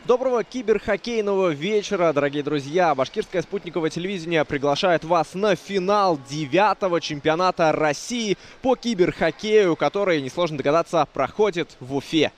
Доброго киберхоккейного вечера, дорогие друзья! Башкирское спутниковое телевидение приглашает вас на финал 9-го чемпионата России по киберхоккею, который, несложно догадаться, проходит в Уфе.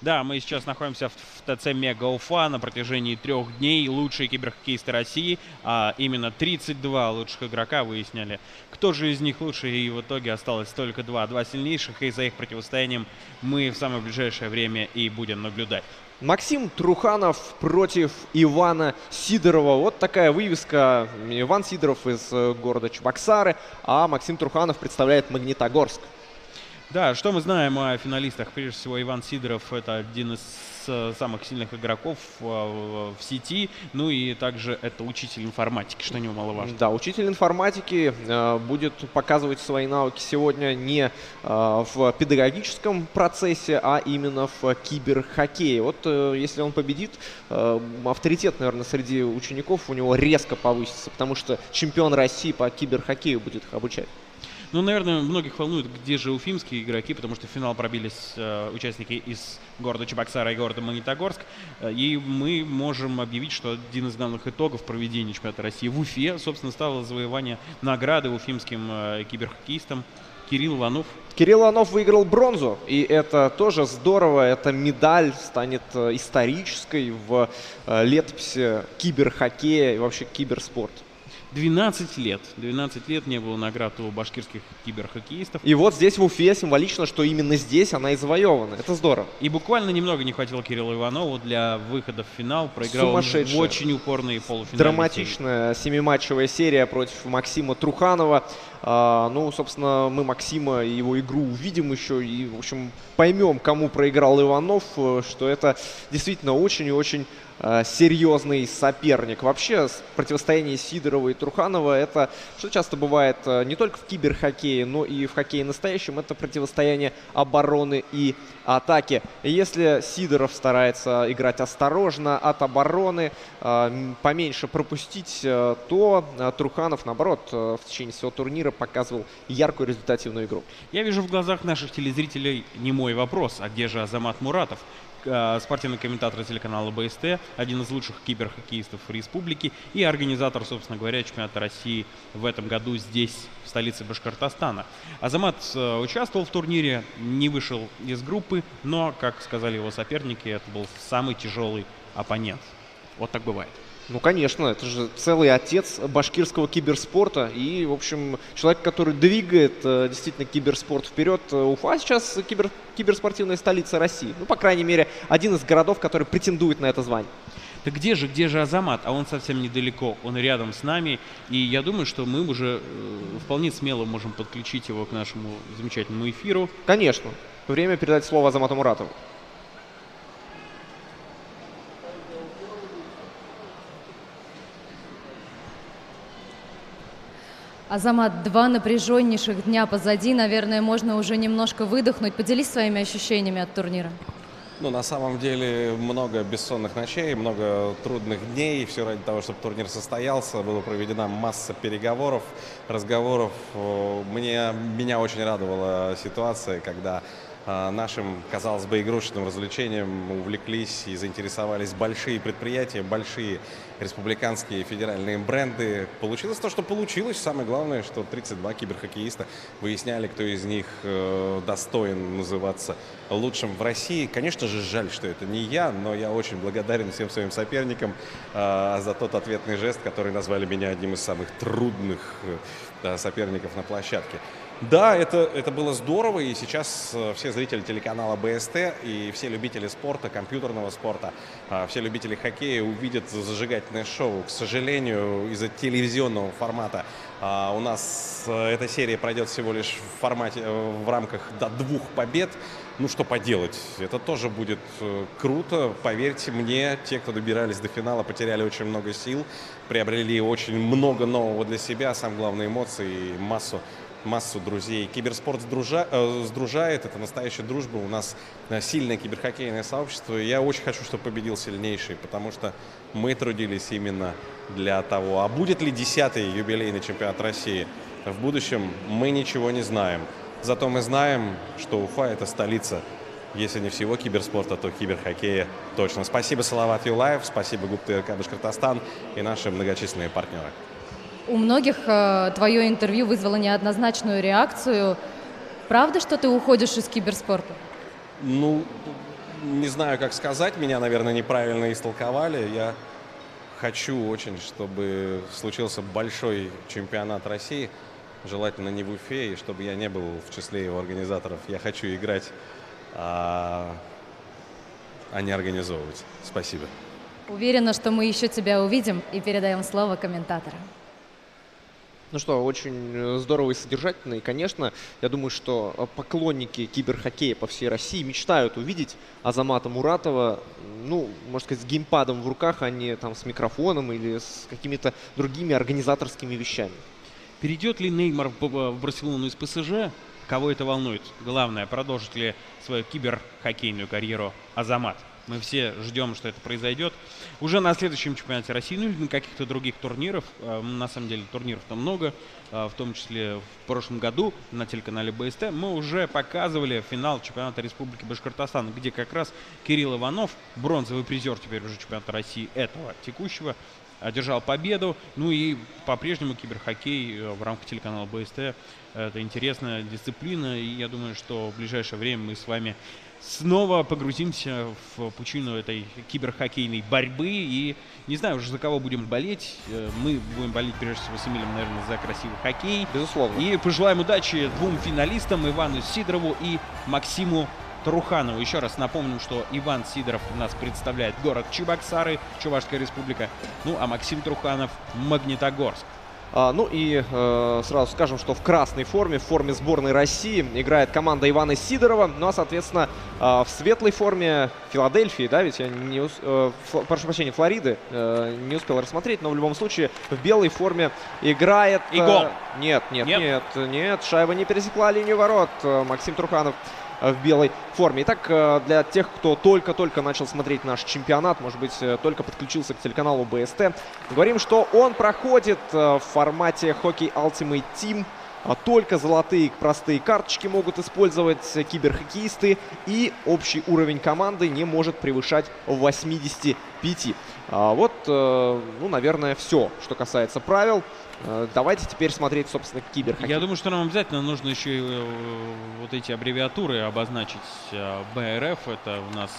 Да, мы сейчас находимся в ТЦ Мега Уфа на протяжении 3 дней. Лучшие киберхоккеисты России, а именно 32 лучших игрока выясняли, кто же из них лучше, и в итоге осталось только два сильнейших, и за их противостоянием мы в самое ближайшее время и будем наблюдать. Максим Труханов против Ивана Сидорова. Вот такая вывеска. Иван Сидоров из города Чебоксары, а Максим Труханов представляет Магнитогорск. Да, что мы знаем о финалистах? Прежде всего, Иван Сидоров – это один из самых сильных игроков в сети. Ну и также это учитель информатики, что немаловажно. Да, учитель информатики будет показывать свои навыки сегодня не в педагогическом процессе, а именно в киберхоккее. Вот если он победит, авторитет, наверное, среди учеников у него резко повысится, потому что чемпион России по киберхоккею будет их обучать. Ну, наверное, многих волнует, где же уфимские игроки, потому что в финал пробились участники из города Чебоксара и города Магнитогорск. И мы можем объявить, что один из главных итогов проведения чемпионата России в Уфе, собственно, стало завоевание награды уфимским киберхоккеистам. Кирилл Иванов. Кирилл Иванов выиграл бронзу, и это тоже здорово. Эта медаль станет исторической в летописи киберхоккея и вообще киберспорта. 12 лет не было наград у башкирских киберхоккеистов. И вот здесь в Уфе символично, что именно здесь она и завоевана. Это здорово. И буквально немного не хватило Кириллу Иванову для выхода в финал. Проиграл он в очень упорные полуфинальные драматичная семиматчевая серия против Максима Труханова. Ну, собственно, мы Максима и его игру увидим еще и, в общем, поймем, кому проиграл Иванов, что это действительно очень и очень серьезный соперник. Вообще, противостояние Сидорова и Труханова — это, что часто бывает не только в киберхоккее, но и в хоккее настоящем, это противостояние обороны и атаки. Если Сидоров старается играть осторожно от обороны, поменьше пропустить, то Труханов, наоборот, в течение всего турнира показывал яркую результативную игру. Я вижу в глазах наших телезрителей немой вопрос: а где же Азамат Муратов? Спортивный комментатор телеканала БСТ, один из лучших киберхоккеистов республики и организатор, собственно говоря, чемпионата России в этом году здесь, в столице Башкортостана. Азамат участвовал в турнире, не вышел из группы, но, как сказали его соперники, это был самый тяжелый оппонент. Вот так бывает. Ну, конечно, это же целый отец башкирского киберспорта и, в общем, человек, который двигает действительно киберспорт вперед. Уфа сейчас киберспортивная столица России. Ну, по крайней мере, один из городов, который претендует на это звание. Так где же Азамат? А он совсем недалеко, он рядом с нами. И я думаю, что мы уже вполне смело можем подключить его к нашему замечательному эфиру. Конечно. Время передать слово Азамату Муратову. Азамат, 2 напряженнейших дня позади. Наверное, можно уже немножко выдохнуть. Поделись своими ощущениями от турнира. Ну, на самом деле, много бессонных ночей, много трудных дней. Все ради того, чтобы турнир состоялся. Была проведена масса переговоров, разговоров. Меня очень радовала ситуация, когда нашим, казалось бы, игрушечным развлечением увлеклись и заинтересовались большие предприятия, большие республиканские федеральные бренды. Получилось то, что получилось. Самое главное, что 32 киберхоккеиста выясняли, кто из них достоин называться лучшим в России. Конечно же, жаль, что это не я, но я очень благодарен всем своим соперникам за тот ответный жест, который назвали меня одним из самых трудных соперников на площадке. Да, это было здорово, и сейчас все зрители телеканала БСТ и все любители спорта, компьютерного спорта, все любители хоккея увидят зажигательное шоу. К сожалению, из-за телевизионного формата у нас эта серия пройдет всего лишь в рамках до 2 побед. Ну, что поделать, это тоже будет круто. Поверьте мне, те, кто добирались до финала, потеряли очень много сил, приобрели очень много нового для себя, а самое главное, эмоций и массу друзей. Киберспорт сдружает, это настоящая дружба. У нас сильное киберхоккейное сообщество. И я очень хочу, чтобы победил сильнейший, потому что мы трудились именно для того. А будет ли 10-й юбилейный чемпионат России в будущем, мы ничего не знаем. Зато мы знаем, что Уфа – это столица если не всего киберспорта, то киберхоккея точно. Спасибо Салават Юлаев, спасибо ГУП ТРК Башкортостан и наши многочисленные партнеры. У многих твое интервью вызвало неоднозначную реакцию. Правда, что ты уходишь из киберспорта? Ну, не знаю, как сказать, меня, наверное, неправильно истолковали. Я хочу очень, чтобы случился большой чемпионат России, желательно не в Уфе, и чтобы я не был в числе его организаторов. Я хочу играть, а не организовывать. Спасибо. Уверена, что мы еще тебя увидим, и передаем слово комментаторам. Ну что, очень здорово и содержательно. И, конечно, я думаю, что поклонники киберхоккея по всей России мечтают увидеть Азамата Муратова, ну, можно сказать, с геймпадом в руках, а не там с микрофоном или с какими-то другими организаторскими вещами. Перейдет ли Неймар в Барселону из ПСЖ? Кого это волнует? Главное, продолжит ли свою киберхоккейную карьеру Азамат? Мы все ждем, что это произойдет. Уже на следующем чемпионате России, ну или на каких-то других турниров. На самом деле турниров-то много, в том числе в прошлом году на телеканале БСТ. Мы уже показывали финал чемпионата Республики Башкортостан, где как раз Кирилл Иванов, бронзовый призер теперь уже чемпионата России этого текущего, одержал победу. Ну и по-прежнему киберхоккей в рамках телеканала БСТ — это интересная дисциплина. И я думаю, что в ближайшее время мы с вами снова погрузимся в пучину этой киберхоккейной борьбы. И не знаю уже, за кого будем болеть. Мы будем болеть прежде всего с Эмилем, наверное, за красивый хоккей. Безусловно. И пожелаем удачи двум финалистам, Ивану Сидорову и Максиму Труханову. Еще раз напомним, что Иван Сидоров у нас представляет город Чебоксары, Чувашская республика. Ну а Максим Труханов — Магнитогорск. Ну и сразу скажем, что в красной форме, в форме сборной России играет команда Ивана Сидорова. Ну а, соответственно, в светлой форме Филадельфии, да, ведь я не прошу прощения, Флориды, не успел рассмотреть, но в любом случае в белой форме играет... И гол. Нет, шайба не пересекла линию ворот. Максим Труханов в белой форме. Итак, для тех, кто только-только начал смотреть наш чемпионат, может быть, только подключился к телеканалу БСТ, говорим, что он проходит в формате Hockey Ultimate Team. Только золотые простые карточки могут использовать киберхоккеисты, и общий уровень команды не может превышать 85. Вот, ну, наверное, все, что касается правил. Давайте теперь смотреть, собственно, киберхоккей. Я думаю, что нам обязательно нужно еще и вот эти аббревиатуры обозначить. БРФ — это у нас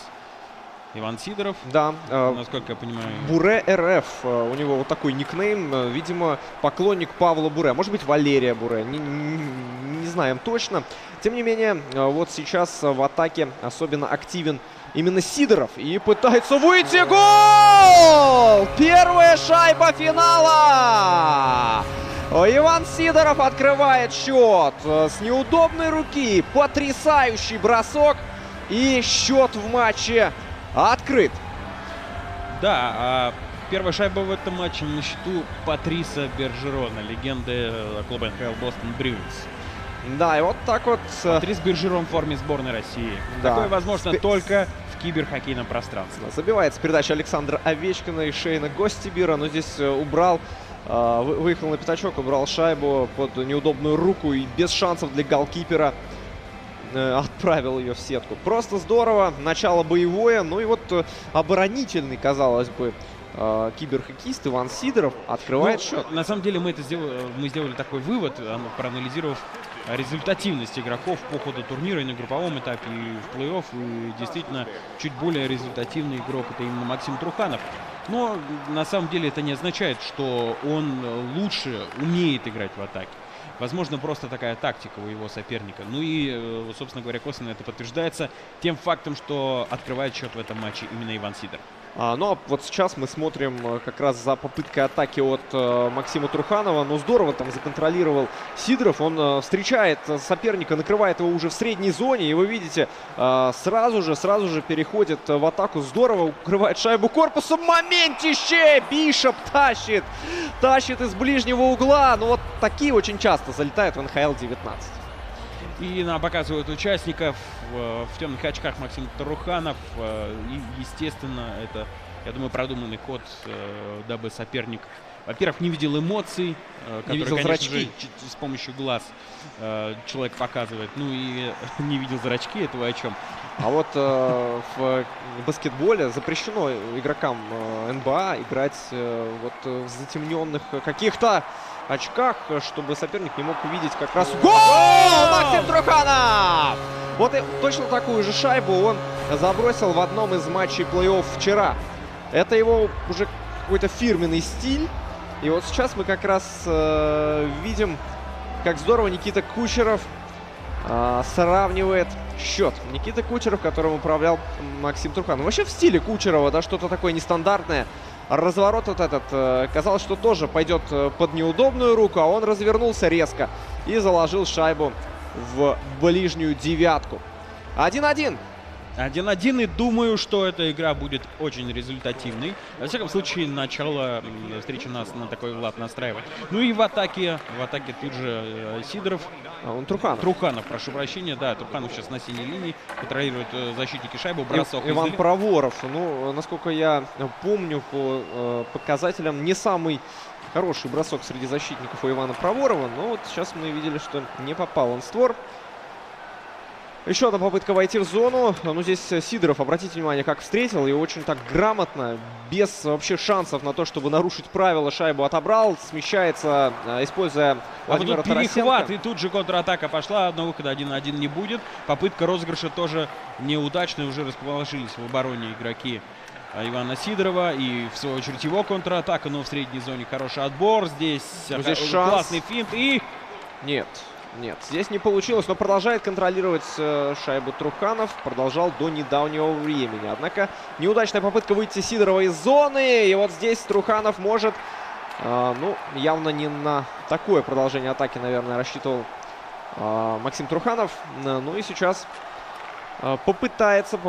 Иван Сидоров. Да. Насколько я понимаю. Буре РФ. У него вот такой никнейм. Видимо, поклонник Павла Буре. Может быть, Валерия Буре. Не знаем точно. Тем не менее, вот сейчас в атаке особенно активен именно Сидоров. И пытается выйти. Гол! Первая шайба финала! Иван Сидоров открывает счет с неудобной руки. Потрясающий бросок. И счет в матче открыт. Да, первая шайба в этом матче на счету Патриса Бержерона, легенды клуба НХЛ Бостон Брюинс. Да, и вот так вот. Патрис Бержерон в форме сборной России. Да. Такое возможно только в киберхоккейном пространстве. Забивается передача Александра Овечкина и Шейна Гостибира, но здесь убрал, выехал на пятачок, убрал шайбу под неудобную руку и без шансов для голкипера отправил ее в сетку. Просто здорово. Начало боевое. Ну и вот оборонительный, казалось бы, киберхоккеист Иван Сидоров открывает счет. На самом деле мы сделали такой вывод, проанализировав результативность игроков по ходу турнира и на групповом этапе, и в плей-офф. И действительно, чуть более результативный игрок — это именно Максим Труханов. Но на самом деле это не означает, что он лучше умеет играть в атаке. Возможно, просто такая тактика у его соперника. Ну и, собственно говоря, косвенно это подтверждается тем фактом, что открывает счет в этом матче именно Иван Сидоров. Ну а вот сейчас мы смотрим как раз за попыткой атаки от Максима Труханова. Но здорово там законтролировал Сидоров. Он встречает соперника, накрывает его уже в средней зоне. И вы видите, сразу же переходит в атаку. Здорово укрывает шайбу корпусом. Моментище! Бишоп тащит из ближнего угла. Ну вот такие очень часто залетают в НХЛ 19. И нам показывают участников в темных очках Максим Труханов. И, естественно, это, я думаю, продуманный ход, дабы соперник во-первых, не видел эмоций, которые, видел конечно зрачки. же, с помощью глаз человек показывает. Ну и не видел зрачки, это вы о чем? А вот в баскетболе запрещено игрокам НБА играть в затемненных каких-то очках, чтобы соперник не мог увидеть как раз гол! Максим Труханов! Вот и точно такую же шайбу он забросил в одном из матчей плей-офф вчера. Это его уже какой-то фирменный стиль. И вот сейчас мы как раз видим, как здорово Никита Кучеров сравнивает счет. Никита Кучеров, которым управлял Максим Труханов. Вообще в стиле Кучерова, да, что-то такое нестандартное. Разворот вот этот, казалось, что тоже пойдет под неудобную руку, а он развернулся резко и заложил шайбу в ближнюю девятку. 1-1. 1-1, и думаю, что эта игра будет очень результативной. Во всяком случае, начало встречи нас на такой лад настраивает. Ну и в атаке тут же Сидоров. Труханов, прошу прощения. Да, Труханов сейчас на синей линии. Контролирует защитники шайбу. Бросок. Иван Проворов. Ну, насколько я помню, по показателям не самый хороший бросок среди защитников у Ивана Проворова. Но вот сейчас мы видели, что не попал он в створ. Еще одна попытка войти в зону. Ну, здесь Сидоров, обратите внимание, как встретил. И очень так грамотно, без вообще шансов на то, чтобы нарушить правила, шайбу отобрал. Смещается, используя Владимира вот тут Тарасенко. перехват, и тут же контратака пошла. Одного выхода 1-1 не будет. Попытка розыгрыша тоже неудачная. Уже расположились в обороне игроки Ивана Сидорова. И, в свою очередь, его контратака. Но в средней зоне хороший отбор. Здесь классный финт. И... Нет, здесь не получилось, но продолжает контролировать шайбу Труханов. Продолжал до недавнего времени. Однако неудачная попытка выйти Сидорова из зоны. И вот здесь Труханов может, ну, явно не на такое продолжение атаки, наверное, рассчитывал Максим Труханов. Ну и сейчас попытается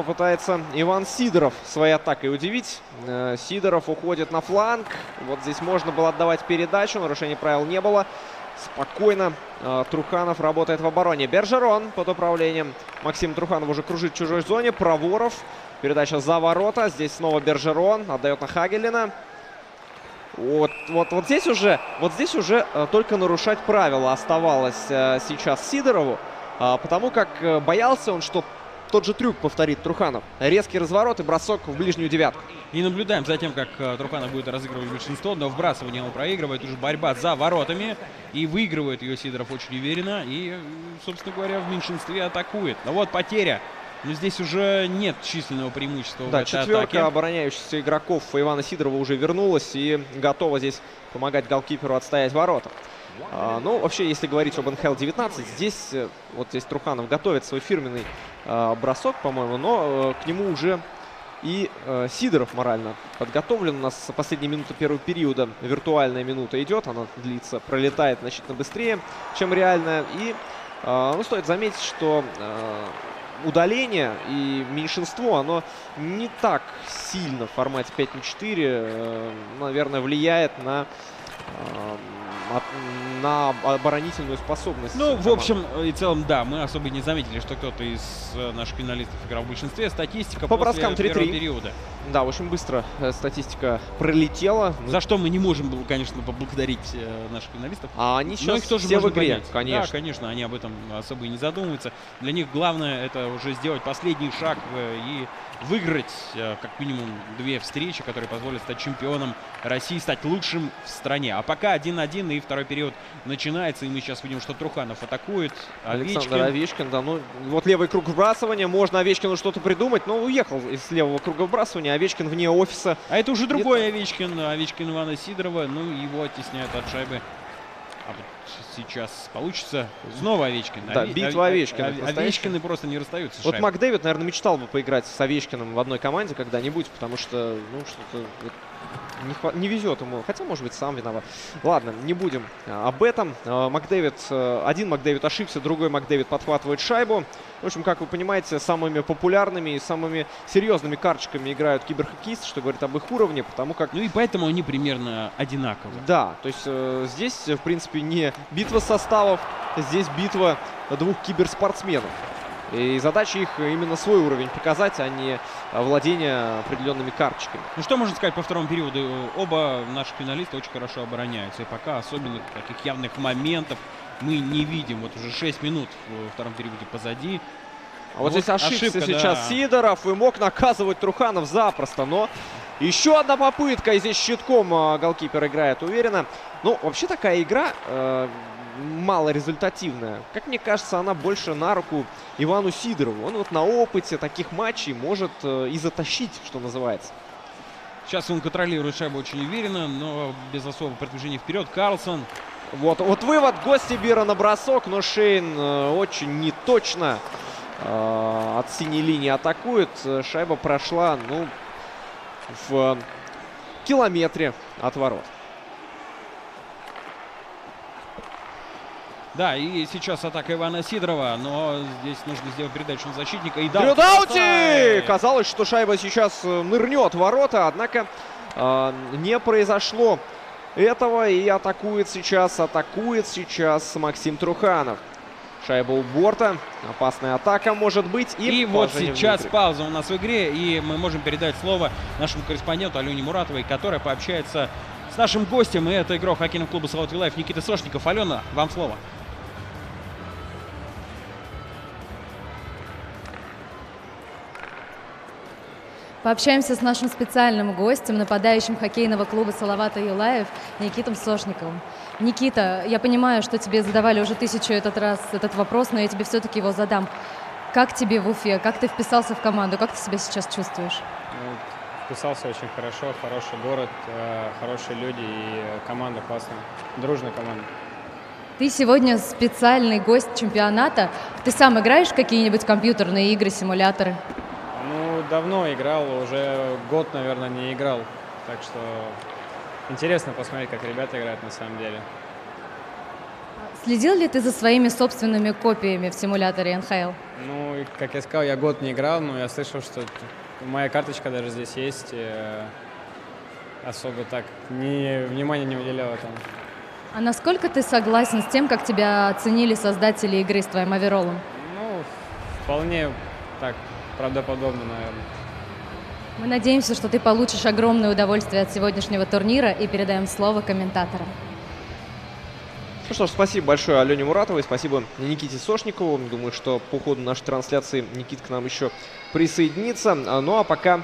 Иван Сидоров своей атакой удивить. Сидоров уходит на фланг. Вот здесь можно было отдавать передачу, нарушений правил не было. Спокойно Труханов работает в обороне. Бержерон под управлением Максима Труханова уже кружит в чужой зоне. Проворов. Передача за ворота. Здесь снова Бержерон. Отдает на Хагелина. Вот здесь уже только нарушать правила оставалось сейчас Сидорову. Потому как боялся он, что тот же трюк повторит Труханов. Резкий разворот и бросок в ближнюю девятку. И наблюдаем за тем, как Труханов будет разыгрывать большинство, но вбрасывание он проигрывает. Уже борьба за воротами. И выигрывает ее Сидоров очень уверенно. И, собственно говоря, в меньшинстве атакует. Но вот потеря. Но здесь уже нет численного преимущества в этой четверка атаке. Обороняющихся игроков Ивана Сидорова уже вернулась и готова здесь помогать голкиперу отстоять ворота. Ну, вообще, если говорить об НХЛ 19, здесь Труханов готовит свой фирменный бросок, по-моему, но к нему уже и Сидоров морально подготовлен. У нас последняя минута первого периода, виртуальная минута идет, она длится, пролетает значительно быстрее, чем реальная. И стоит заметить, что удаление и меньшинство, оно не так сильно в формате 5-4, наверное, влияет на оборонительную способность. Ну, в общем и целом, да, мы особо не заметили, что кто-то из наших финалистов играл в большинстве. Статистика по после броскам 3-3. первого периода. Да, очень быстро статистика пролетела. За что мы не можем, конечно, поблагодарить наших финалистов. А они сейчас их тоже все в можно игре, понять. конечно. Да, конечно, они об этом особо и не задумываются. Для них главное это уже сделать последний шаг и выиграть как минимум 2 встречи, которые позволят стать чемпионом России, стать лучшим в стране. А пока 1-1, и второй период начинается, и мы сейчас видим, что Труханов атакует. Александр Овечкин, да, ну вот левый круг вбрасывания, можно Овечкину что-то придумать, но уехал из левого круга вбрасывания, Овечкин вне офиса. А это уже другой Овечкин Ивана Сидорова, ну его оттесняют от шайбы. А вот сейчас получится снова Овечкин. Да, битва Овечкина. Овечкины просто не расстаются с шайбой. Вот Макдэвид, наверное, мечтал бы поиграть с Овечкиным в одной команде когда-нибудь, потому что, ну, что-то не везет ему. Хотя, может быть, сам виноват. Ладно, не будем об этом. Один Макдэвид ошибся, другой Макдэвид подхватывает шайбу. В общем, как вы понимаете, самыми популярными и самыми серьезными карточками играют киберхоккеисты, что говорит об их уровне, потому как... Ну и поэтому они примерно одинаковы. Да, то есть здесь, в принципе, не битва составов, здесь битва двух киберспортсменов. И задача их именно свой уровень показать, а не владение определенными карточками. Ну что можно сказать по второму периоду? Оба наших финалиста очень хорошо обороняются. И пока особенно таких явных моментов мы не видим. Вот уже 6 минут во втором периоде позади. А вот здесь ошибся ошибка, сейчас да. Сидоров и мог наказывать Труханов запросто, но еще одна попытка, и здесь щитком голкипер играет уверенно. Ну, вообще такая игра малорезультативная. Как мне кажется, она больше на руку Ивану Сидорову. Он вот на опыте таких матчей может и затащить, что называется. Сейчас он контролирует шайбу очень уверенно, но без особого продвижения вперед. Карлсон. Вот вывод Гостебира на бросок, но Шейн очень неточно от синей линии атакует. Шайба прошла, ну, в километре от ворот. Да, и сейчас атака Ивана Сидорова, но здесь нужно сделать передачу на защитника. И Дрю Даути! Казалось, что шайба сейчас нырнет в ворота, однако не произошло этого. И атакует сейчас Максим Труханов. Шайба у борта. Опасная атака может быть. И вот положение сейчас внутри. пауза у нас в игре, и мы можем передать слово нашему корреспонденту Алене Муратовой, которая пообщается с нашим гостем. И это игрок хоккейного клуба «Салават Юлаев» Никита Сошников. Алена, вам слово. Пообщаемся с нашим специальным гостем, нападающим хоккейного клуба «Салавата Юлаев» Никитом Сошниковым. Никита, я понимаю, что тебе задавали уже 1000 раз этот вопрос, но я тебе все-таки его задам. Как тебе в Уфе? Как ты вписался в команду? Как ты себя сейчас чувствуешь? Ну, вписался очень хорошо, хороший город, хорошие люди и команда классная, дружная команда. Ты сегодня специальный гость чемпионата. Ты сам играешь в какие-нибудь компьютерные игры, симуляторы? Ну, давно играл, уже год, наверное, не играл. Так что интересно посмотреть, как ребята играют на самом деле. Следил ли ты за своими собственными копиями в симуляторе НХЛ? Ну, и, как я сказал, я год не играл, но я слышал, что моя карточка даже здесь есть. Особо так внимания не уделял этому. А насколько ты согласен с тем, как тебя оценили создатели игры с твоим овероллом? Ну, вполне так правдоподобно, наверное. Мы надеемся, что ты получишь огромное удовольствие от сегодняшнего турнира, и передаем слово комментаторам. Ну что ж, спасибо большое Алене Муратовой, спасибо Никите Сошникову. Думаю, что по ходу нашей трансляции Никит к нам еще присоединится. Ну а пока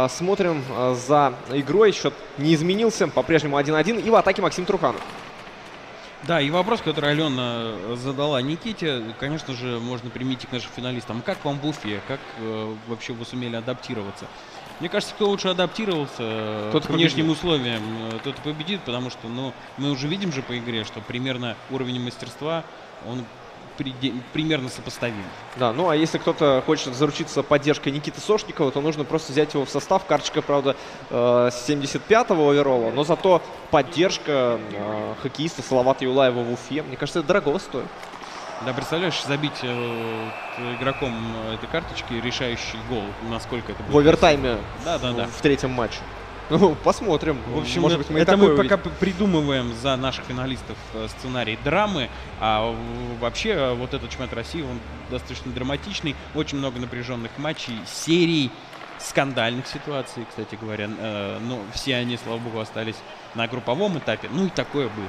смотрим за игрой. Счет не изменился, по-прежнему 1-1. И в атаке Максим Труханов. Да, и вопрос, который Алена задала Никите, конечно же, можно применить к нашим финалистам. Как вам в Уфе? Как вообще вы сумели адаптироваться? Мне кажется, кто лучше адаптировался Тот к внешним условиям, тот и победит, потому что мы уже видим же по игре, что примерно уровень мастерства, он примерно сопоставим. Да, ну а если кто-то хочет заручиться поддержкой Никиты Сошникова, то нужно просто взять его в состав. Карточка, правда, 75-го оверолла, но зато поддержка хоккеиста Салавата Юлаева в Уфе. Мне кажется, это дорого стоит. Да, представляешь, забить игроком этой карточки решающий гол, насколько это будет. В овертайме Да. в третьем матче. Ну, посмотрим. В общем, может быть, мы и это такое мы увидим. пока придумываем за наших финалистов сценарий драмы, а вообще вот этот чемпионат России, он достаточно драматичный, очень много напряженных матчей, серий, скандальных ситуаций, кстати говоря, но все они, слава богу, остались на групповом этапе, ну и такое было.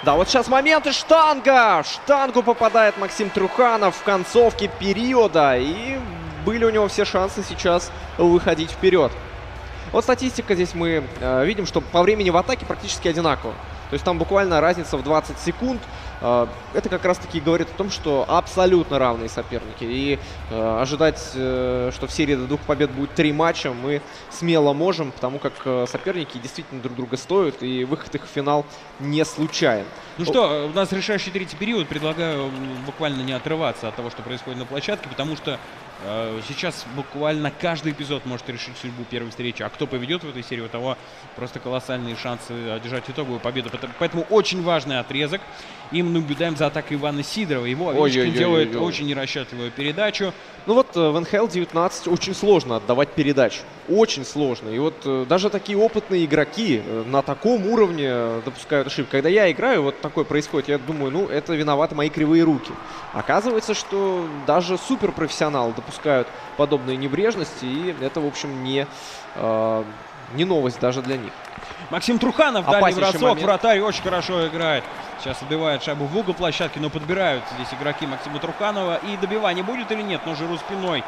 Да, вот сейчас момент и штанга! В штангу попадает Максим Труханов в концовке периода, и были у него все шансы сейчас выходить вперед. Вот статистика здесь мы видим, что по времени в атаке практически одинаково. То есть там буквально разница в 20 секунд. Это как раз таки говорит о том, что абсолютно равные соперники. И ожидать, что в серии до 2 побед будет 3 матча, мы смело можем, потому как соперники действительно друг друга стоят, и выход их в финал не случайен. Ну что, у нас решающий третий период. Предлагаю буквально не отрываться от того, что происходит на площадке, потому что сейчас буквально каждый эпизод может решить судьбу первой встречи. А кто поведет в этой серии, у того просто колоссальные шансы одержать итоговую победу. Поэтому очень важный отрезок. Им наблюдаем за атакой Ивана Сидорова. Его Ой-ой-ой-ой-ой. Овечкин делает очень нерасчетливую передачу. Ну вот в НХЛ 19 очень сложно отдавать передачу. Очень сложно. И вот даже такие опытные игроки на таком уровне допускают ошибки. Когда я играю, вот такое происходит, я думаю, ну это виноваты мои кривые руки. Оказывается, что даже суперпрофессионалы допускают подобные небрежности, и это, в общем, не новость даже для них. Максим Труханов, дальний Опаснейший бросок, момент. вратарь очень хорошо играет. Сейчас отбивает шайбу в угол площадки, но подбирают здесь игроки Максима Труханова. И добивание будет или нет? Но Жиру спиной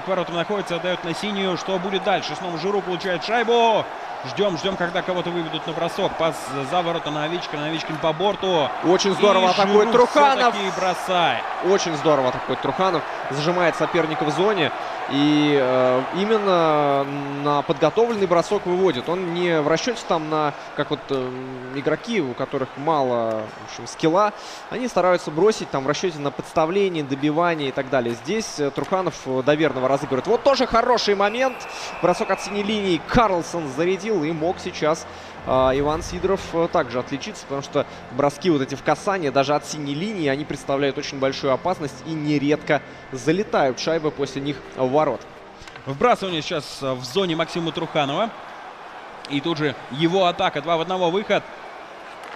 к воротам находится, отдает на синюю. Что будет дальше? Снова Жиру получает шайбу. Ждем, когда кого-то выведут на бросок. Пас за ворота на Овечкина, Овечкин по борту. Очень здорово И атакует Жиру Труханов. все-таки бросает. Очень здорово атакует Труханов. Зажимает соперника в зоне. И именно на подготовленный бросок выводит. Он не в расчете там на, как вот игроки, у которых мало, в общем, скилла. Они стараются бросить там в расчете на подставление, добивание и так далее. Здесь Труханов доверного разыгрывает. Вот тоже хороший момент. Бросок от синей линии Карлсон зарядил. И мог сейчас Иван Сидоров также отличиться, потому что броски вот эти в касание, даже от синей линии, они представляют очень большую опасность и нередко залетают шайбы после них в ворот. Вбрасывание сейчас в зоне Максима Труханова. И тут же его атака. 2 в 1 выход.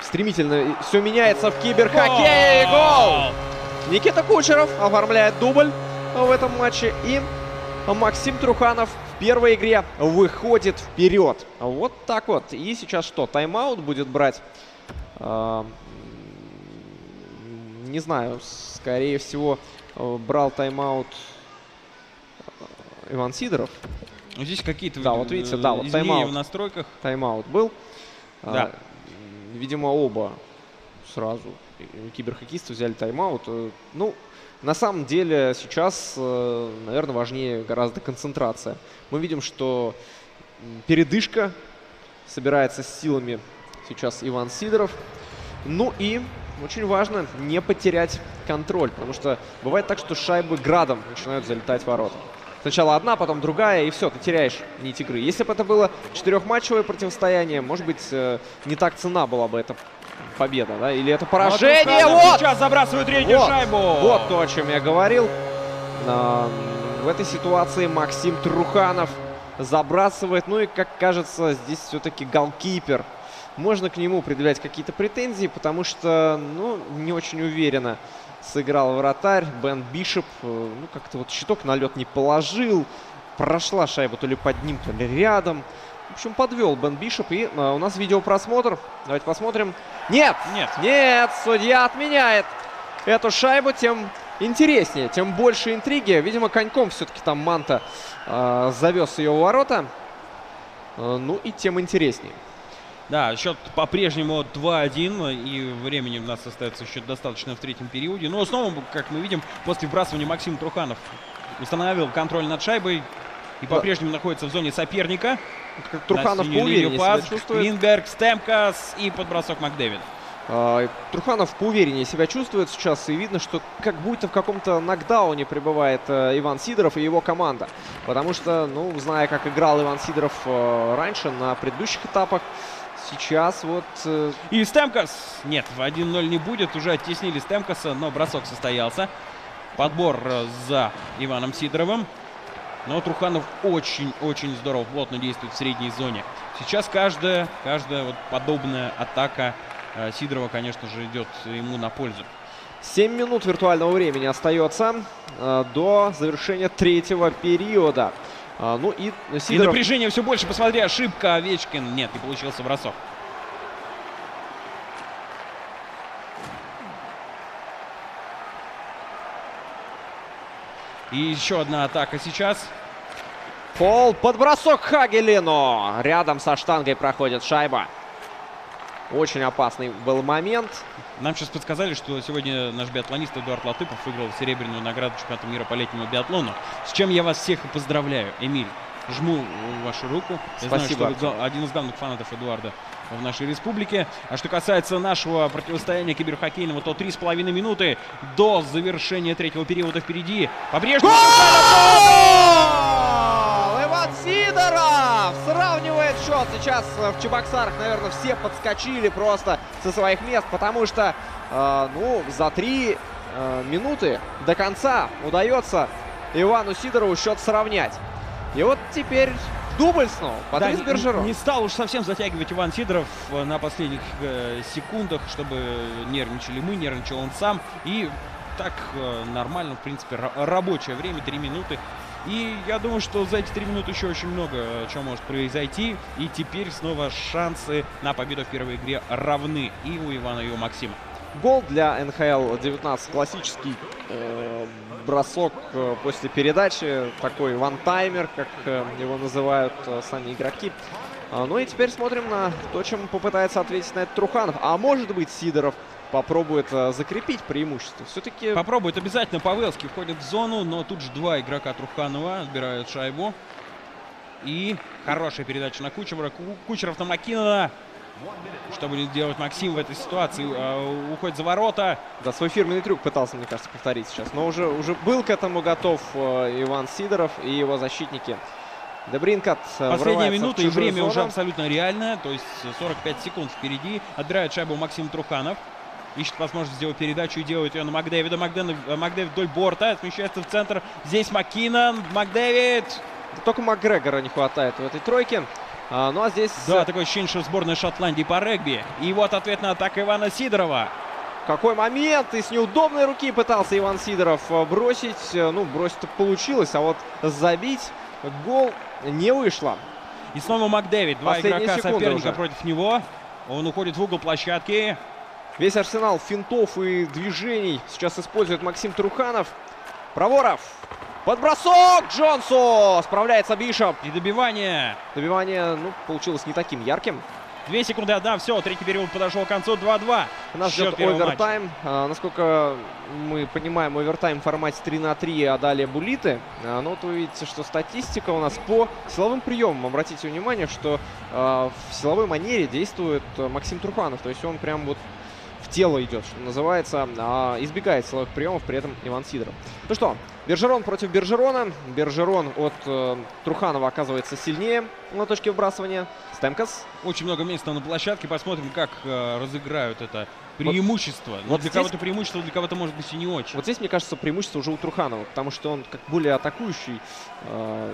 Стремительно все меняется в киберхоккее. Гол! Никита Кучеров оформляет дубль в этом матче. И Максим Труханов в первой игре выходит вперед. Вот так вот. И сейчас что? Тайм-аут будет брать? Не знаю. Скорее всего, брал тайм-аут Иван Сидоров. Здесь какие-то Да, вот видите, да, вот изменения тайм-аут. в настройках. Тайм-аут был. Да. Видимо, оба сразу киберхоккеисты взяли тайм-аут. Ну, на самом деле сейчас, наверное, важнее гораздо концентрация. Мы видим, что передышка, собирается с силами сейчас Иван Сидоров. Ну и очень важно не потерять контроль, потому что бывает так, что шайбы градом начинают залетать в ворота. Сначала одна, потом другая, и все, ты теряешь нить игры. Если бы это было 4-матчевое противостояние, может быть, не так цена была бы эта победа, да? Или это поражение. Вот! Сейчас забрасывает третью шайбу. Вот то, о чем я говорил. В этой ситуации Максим Труханов забрасывает. Ну и, как кажется, здесь все-таки голкипер. Можно к нему предъявлять какие-то претензии, потому что, ну, не очень уверенно сыграл вратарь. Бен Бишоп, ну, как-то вот щиток на лед не положил. Прошла шайба то ли под ним, то ли рядом. В общем, подвел Бен Бишоп. И у нас видеопросмотр. Давайте посмотрим. Нет! Нет! Судья отменяет эту шайбу. Тем интереснее, тем больше интриги. Видимо, коньком все-таки там Манта завез ее в ворота. Ну и тем интереснее. Да, счет по-прежнему 2-1, и времени у нас остается еще достаточно в третьем периоде. Но снова, как мы видим, после вбрасывания Максим Труханов установил контроль над шайбой и по-прежнему находится в зоне соперника. Труханов поувереннее себя чувствует. Линдберг, Стемкас и подбросок Макдэвид. Труханов поувереннее себя чувствует сейчас, и видно, что как будто в каком-то нокдауне пребывает Иван Сидоров и его команда. Потому что, ну, зная, как играл Иван Сидоров раньше на предыдущих этапах, сейчас вот... И Стемкас, нет, в 1-0 не будет, уже оттеснили Стемкаса, но бросок состоялся. Подбор за Иваном Сидоровым. Но Труханов очень-очень здорово, плотно действует в средней зоне. Сейчас каждая вот подобная атака Сидорова, конечно же, идет ему на пользу. 7 минут виртуального времени остается до завершения третьего периода. Ну и Сидоров... И напряжение все больше. Посмотри, ошибка. Овечкин. Нет, не получился бросок. И еще одна атака сейчас. Пол под бросок Хагелину. Рядом со штангой проходит шайба. Очень опасный был момент. Нам сейчас подсказали, что сегодня наш биатлонист Эдуард Латыпов выиграл серебряную награду чемпионата мира по летнему биатлону. С чем я вас всех и поздравляю. Эмиль, жму вашу руку. Спасибо. Я знаю, что вы один из главных фанатов Эдуарда в нашей республике. А что касается нашего противостояния киберхоккейного, то 3,5 минуты до завершения третьего периода впереди. По-прежнему... Иван Сидоров сравнивает счет. Сейчас в Чебоксарах, наверное, все подскочили просто со своих мест, потому что Ну, за 3 минуты до конца удается Ивану Сидорову счет сравнять. И вот теперь дубль снова. Патрис Бержерон. Не стал уж совсем затягивать Иван Сидоров на последних секундах, чтобы нервничали мы, нервничал он сам. И так нормально, в принципе, рабочее время, 3 минуты. И я думаю, что за эти 3 минуты еще очень много чего может произойти. И теперь снова шансы на победу в первой игре равны и у Ивана, и у Максима. Гол для НХЛ 19. Классический бросок после передачи. Такой вантаймер, как его называют сами игроки. Ну и теперь смотрим на то, чем попытается ответить на это Труханов. А может быть, Сидоров попробует закрепить преимущество. Все-таки попробует обязательно. Павелский входит в зону, но тут же 2 игрока Труханова отбирают шайбу. И хорошая передача на Кучерова. Кучеров на Маккинона. Что будет делать Максим в этой ситуации? Уходит за ворота. Да, свой фирменный трюк пытался, мне кажется, повторить сейчас. Но уже был к этому готов Иван Сидоров и его защитники. Дебринкат последняя минута, и время зону. уже абсолютно реальное. То есть 45 секунд впереди. Отбирает шайбу Максим Труханов. Ищет возможность сделать передачу и делает ее на Макдэвида. Макдэвид вдоль борта. Смещается в центр. Здесь Маккинон. Макдэвид. Только Макгрегора не хватает в этой тройке. Ну а здесь... Да, такое ощущение, что сборная Шотландии по регби. И вот ответная атака Ивана Сидорова. Какой момент! И с неудобной руки пытался Иван Сидоров бросить. Ну, бросить-то получилось, а вот забить гол не вышло. И снова Макдэвид. 2 игрока соперника уже против него. Он уходит в угол площадки. Весь арсенал финтов и движений сейчас использует Максим Труханов. Проворов. Подбросок Джонсу! Справляется Бишоп. И добивание. Добивание, ну, получилось не таким ярким. 2 секунды, одна, все, третий период подошел к концу, 2-2. Нас ждет овертайм. Насколько мы понимаем, овертайм в формате 3-3, а далее буллиты. Ну, вот вы видите, что статистика у нас по силовым приемам. Обратите внимание, что в силовой манере действует Максим Труханов. То есть он прям вот в тело идет, что называется, избегает силовых приемов, при этом Иван Сидоров. Ну что, Бержерон против Бержерона. Бержерон от Труханова оказывается сильнее на точке вбрасывания. Стемкос. Очень много места на площадке. Посмотрим, как разыграют это преимущество. Вот для кого-то преимущество, для кого-то, может быть, и не очень. Вот здесь, мне кажется, преимущество уже у Труханова, потому что он как более атакующий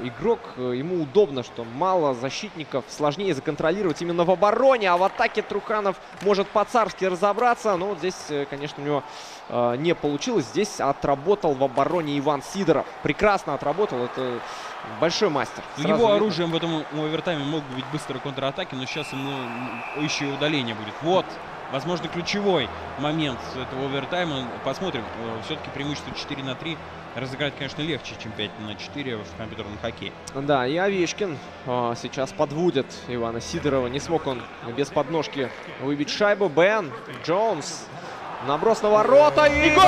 игрок. Ему удобно, что мало защитников, сложнее законтролировать именно в обороне, а в атаке Труханов может по-царски разобраться. Но вот здесь, конечно, у него не получилось. Здесь отработал в обороне Иван Сидоров. Прекрасно отработал. Это большой мастер. Его видно. Оружием в этом овертайме мог быть быстрые контратаки, но сейчас ему еще и удаление будет. Вот, возможно, ключевой момент этого овертайма. Посмотрим. Все-таки преимущество 4-3 разыграть, конечно, легче, чем 5-4 в компьютерном хоккее. Да, и Овечкин сейчас подводит Ивана Сидорова. Не смог он без подножки выбить шайбу. Бен Джонс. Наброс на ворота и гол!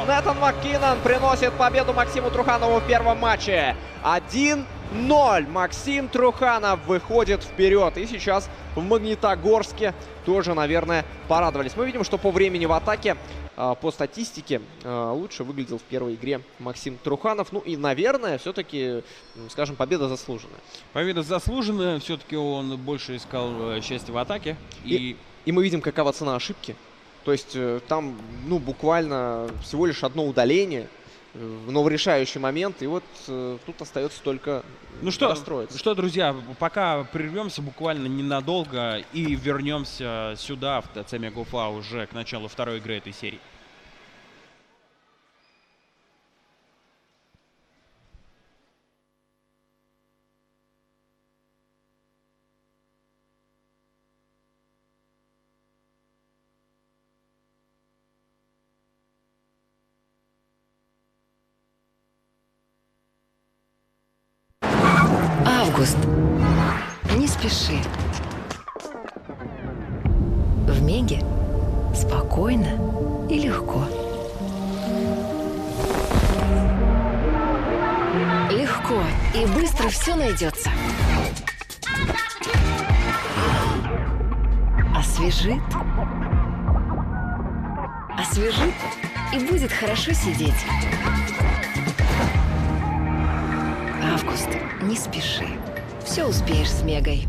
Нэтан Маккинон приносит победу Максиму Труханову в первом матче. 1-0. Максим Труханов выходит вперед. И сейчас в Магнитогорске тоже, наверное, порадовались. Мы видим, что по времени в атаке, по статистике, лучше выглядел в первой игре Максим Труханов. Ну и, наверное, все-таки, скажем, победа заслуженная. Победа заслуженная. Все-таки он больше искал счастья в атаке. И мы видим, какова цена ошибки. То есть там, ну, буквально всего лишь одно удаление, но в решающий момент. И вот тут остается только расстроиться. Ну что, друзья, пока прервемся буквально ненадолго и вернемся сюда, в ТЦ Мегауфа, уже к началу второй игры этой серии. Август. Не спеши. В Меге спокойно и легко. Легко и быстро все найдется. Освежит. Освежит и будет хорошо сидеть. Август. Не спеши. Все успеешь с Мегой.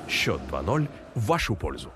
Счет 2-0 в вашу пользу.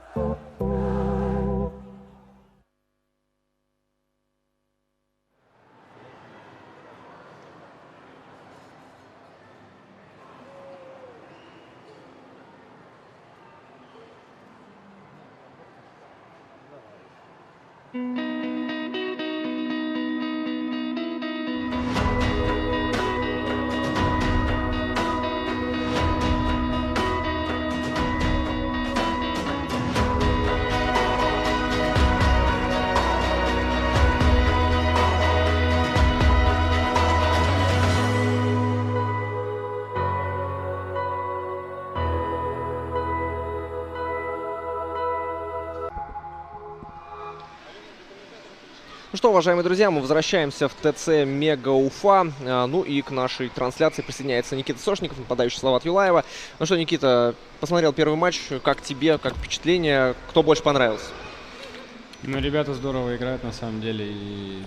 Ну что, уважаемые друзья, мы возвращаемся в ТЦ Мега Уфа. Ну и к нашей трансляции присоединяется Никита Сошников, нападающий Салават Юлаева. Ну что, Никита, посмотрел первый матч. Как тебе, как впечатление? Кто больше понравился? Ну, ребята здорово играют на самом деле. И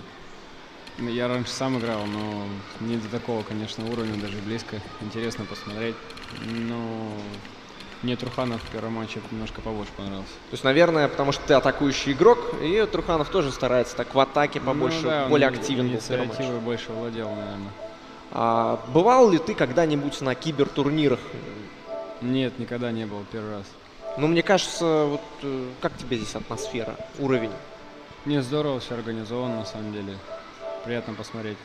я раньше сам играл, но не до такого, конечно, уровня, даже близко. Интересно посмотреть. Но мне Труханов в первом матче немножко побольше понравился. То есть, наверное, потому что ты атакующий игрок, и Труханов тоже старается так в атаке побольше, ну, да, более активен был в первом матче. инициативой больше владел, наверное. Бывал ли ты когда-нибудь на кибертурнирах? Нет, никогда не был, первый раз. Ну, мне кажется, вот как тебе здесь атмосфера, уровень? Не, здорово, все организовано, на самом деле. Приятно посмотреть.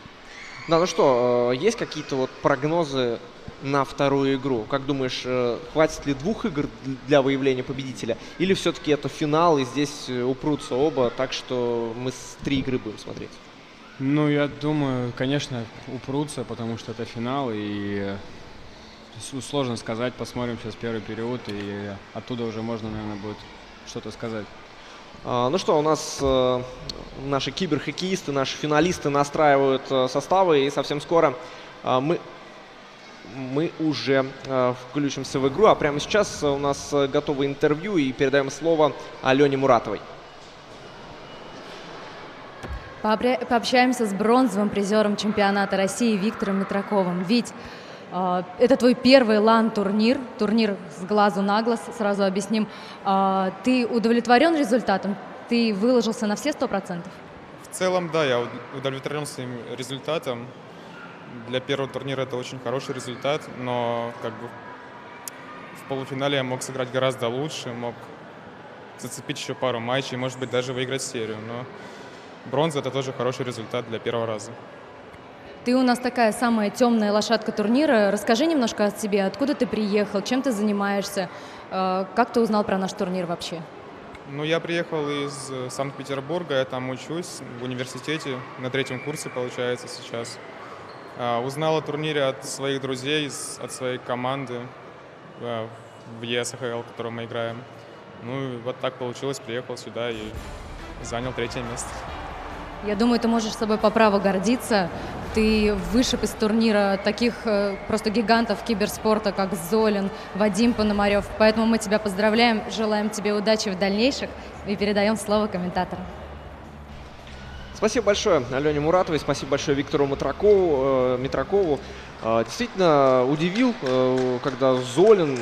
Да, ну что, есть какие-то вот прогнозы на вторую игру? Как думаешь, хватит ли 2 игр для выявления победителя? Или все-таки это финал, и здесь упрутся оба, так что мы с 3 игры будем смотреть? Ну, я думаю, конечно, упрутся, потому что это финал, и сложно сказать. Посмотрим сейчас первый период, и оттуда уже можно, наверное, будет что-то сказать. Ну что, у нас наши киберхоккеисты, наши финалисты настраивают составы, и совсем скоро мы уже включимся в игру. А прямо сейчас у нас готово интервью, и передаем слово Алене Муратовой. Пообщаемся с бронзовым призером чемпионата России Виктором Митраковым. Вить, это твой первый LAN-турнир, турнир с глазу на глаз, сразу объясним. Ты удовлетворен результатом? Ты выложился на все 100%? В целом, да, я удовлетворен своим результатом. Для первого турнира это очень хороший результат, но как бы в полуфинале я мог сыграть гораздо лучше, мог зацепить еще пару матчей, может быть, даже выиграть серию. Но бронза — это тоже хороший результат для первого раза. Ты у нас такая самая темная лошадка турнира. Расскажи немножко о себе. Откуда ты приехал? Чем ты занимаешься? Как ты узнал про наш турнир вообще? Ну, я приехал из Санкт-Петербурга, я там учусь в университете, на 3-м курсе, получается, сейчас. Узнал о турнире от своих друзей, от своей команды в ЕСХЛ, в которой мы играем. Ну, и вот так получилось, приехал сюда и занял 3-е место. Я думаю, ты можешь собой по праву гордиться. Ты вышиб из турнира таких просто гигантов киберспорта, как Золин, Вадим Пономарев. Поэтому мы тебя поздравляем, желаем тебе удачи в дальнейших и передаем слово комментаторам. Спасибо большое Алене Муратовой, спасибо большое Виктору Митракову. Действительно удивил, когда Золин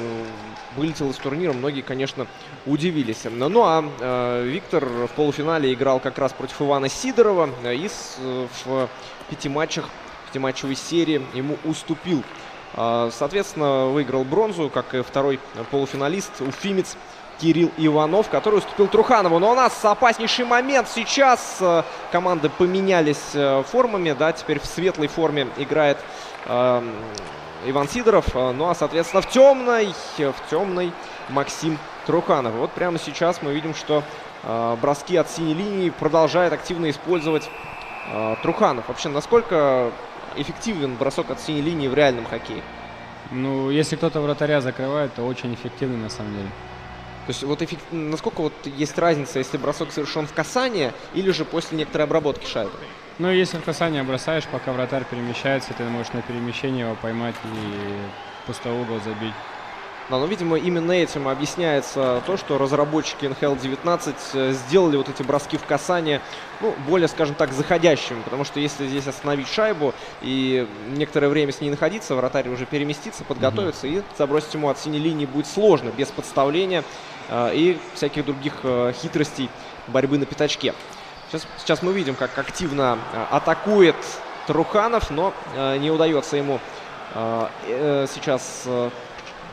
вылетел из турнира, многие, конечно, удивились. Ну а Виктор в полуфинале играл как раз против Ивана Сидорова и в 5-матчевой серии ему уступил. Соответственно, выиграл бронзу, как и второй полуфиналист, уфимец Кирилл Иванов, который уступил Труханову. Но у нас опаснейший момент сейчас. Команды поменялись формами, да, теперь в светлой форме играет Иван Сидоров, ну а, соответственно, в темной Максим Труханов. Вот прямо сейчас мы видим, что броски от синей линии продолжает активно использовать Труханов. Вообще, насколько эффективен бросок от синей линии в реальном хоккее? Ну, если кто-то вратаря закрывает, то очень эффективно на самом деле. То есть вот насколько вот есть разница, если бросок совершен в касание или же после некоторой обработки шайбы? Ну, если в касание бросаешь, пока вратарь перемещается, ты можешь на перемещение его поймать и пустой угол забить. Да, но, видимо, именно этим объясняется то, что разработчики NHL-19 сделали вот эти броски в касание, ну, более, скажем так, заходящими. Потому что если здесь остановить шайбу и некоторое время с ней находиться, вратарь уже переместится, подготовится, и забросить ему от синей линии будет сложно, без подставления и всяких других хитростей борьбы на пятачке. Сейчас мы видим, как активно атакует Труханов, но не удается ему сейчас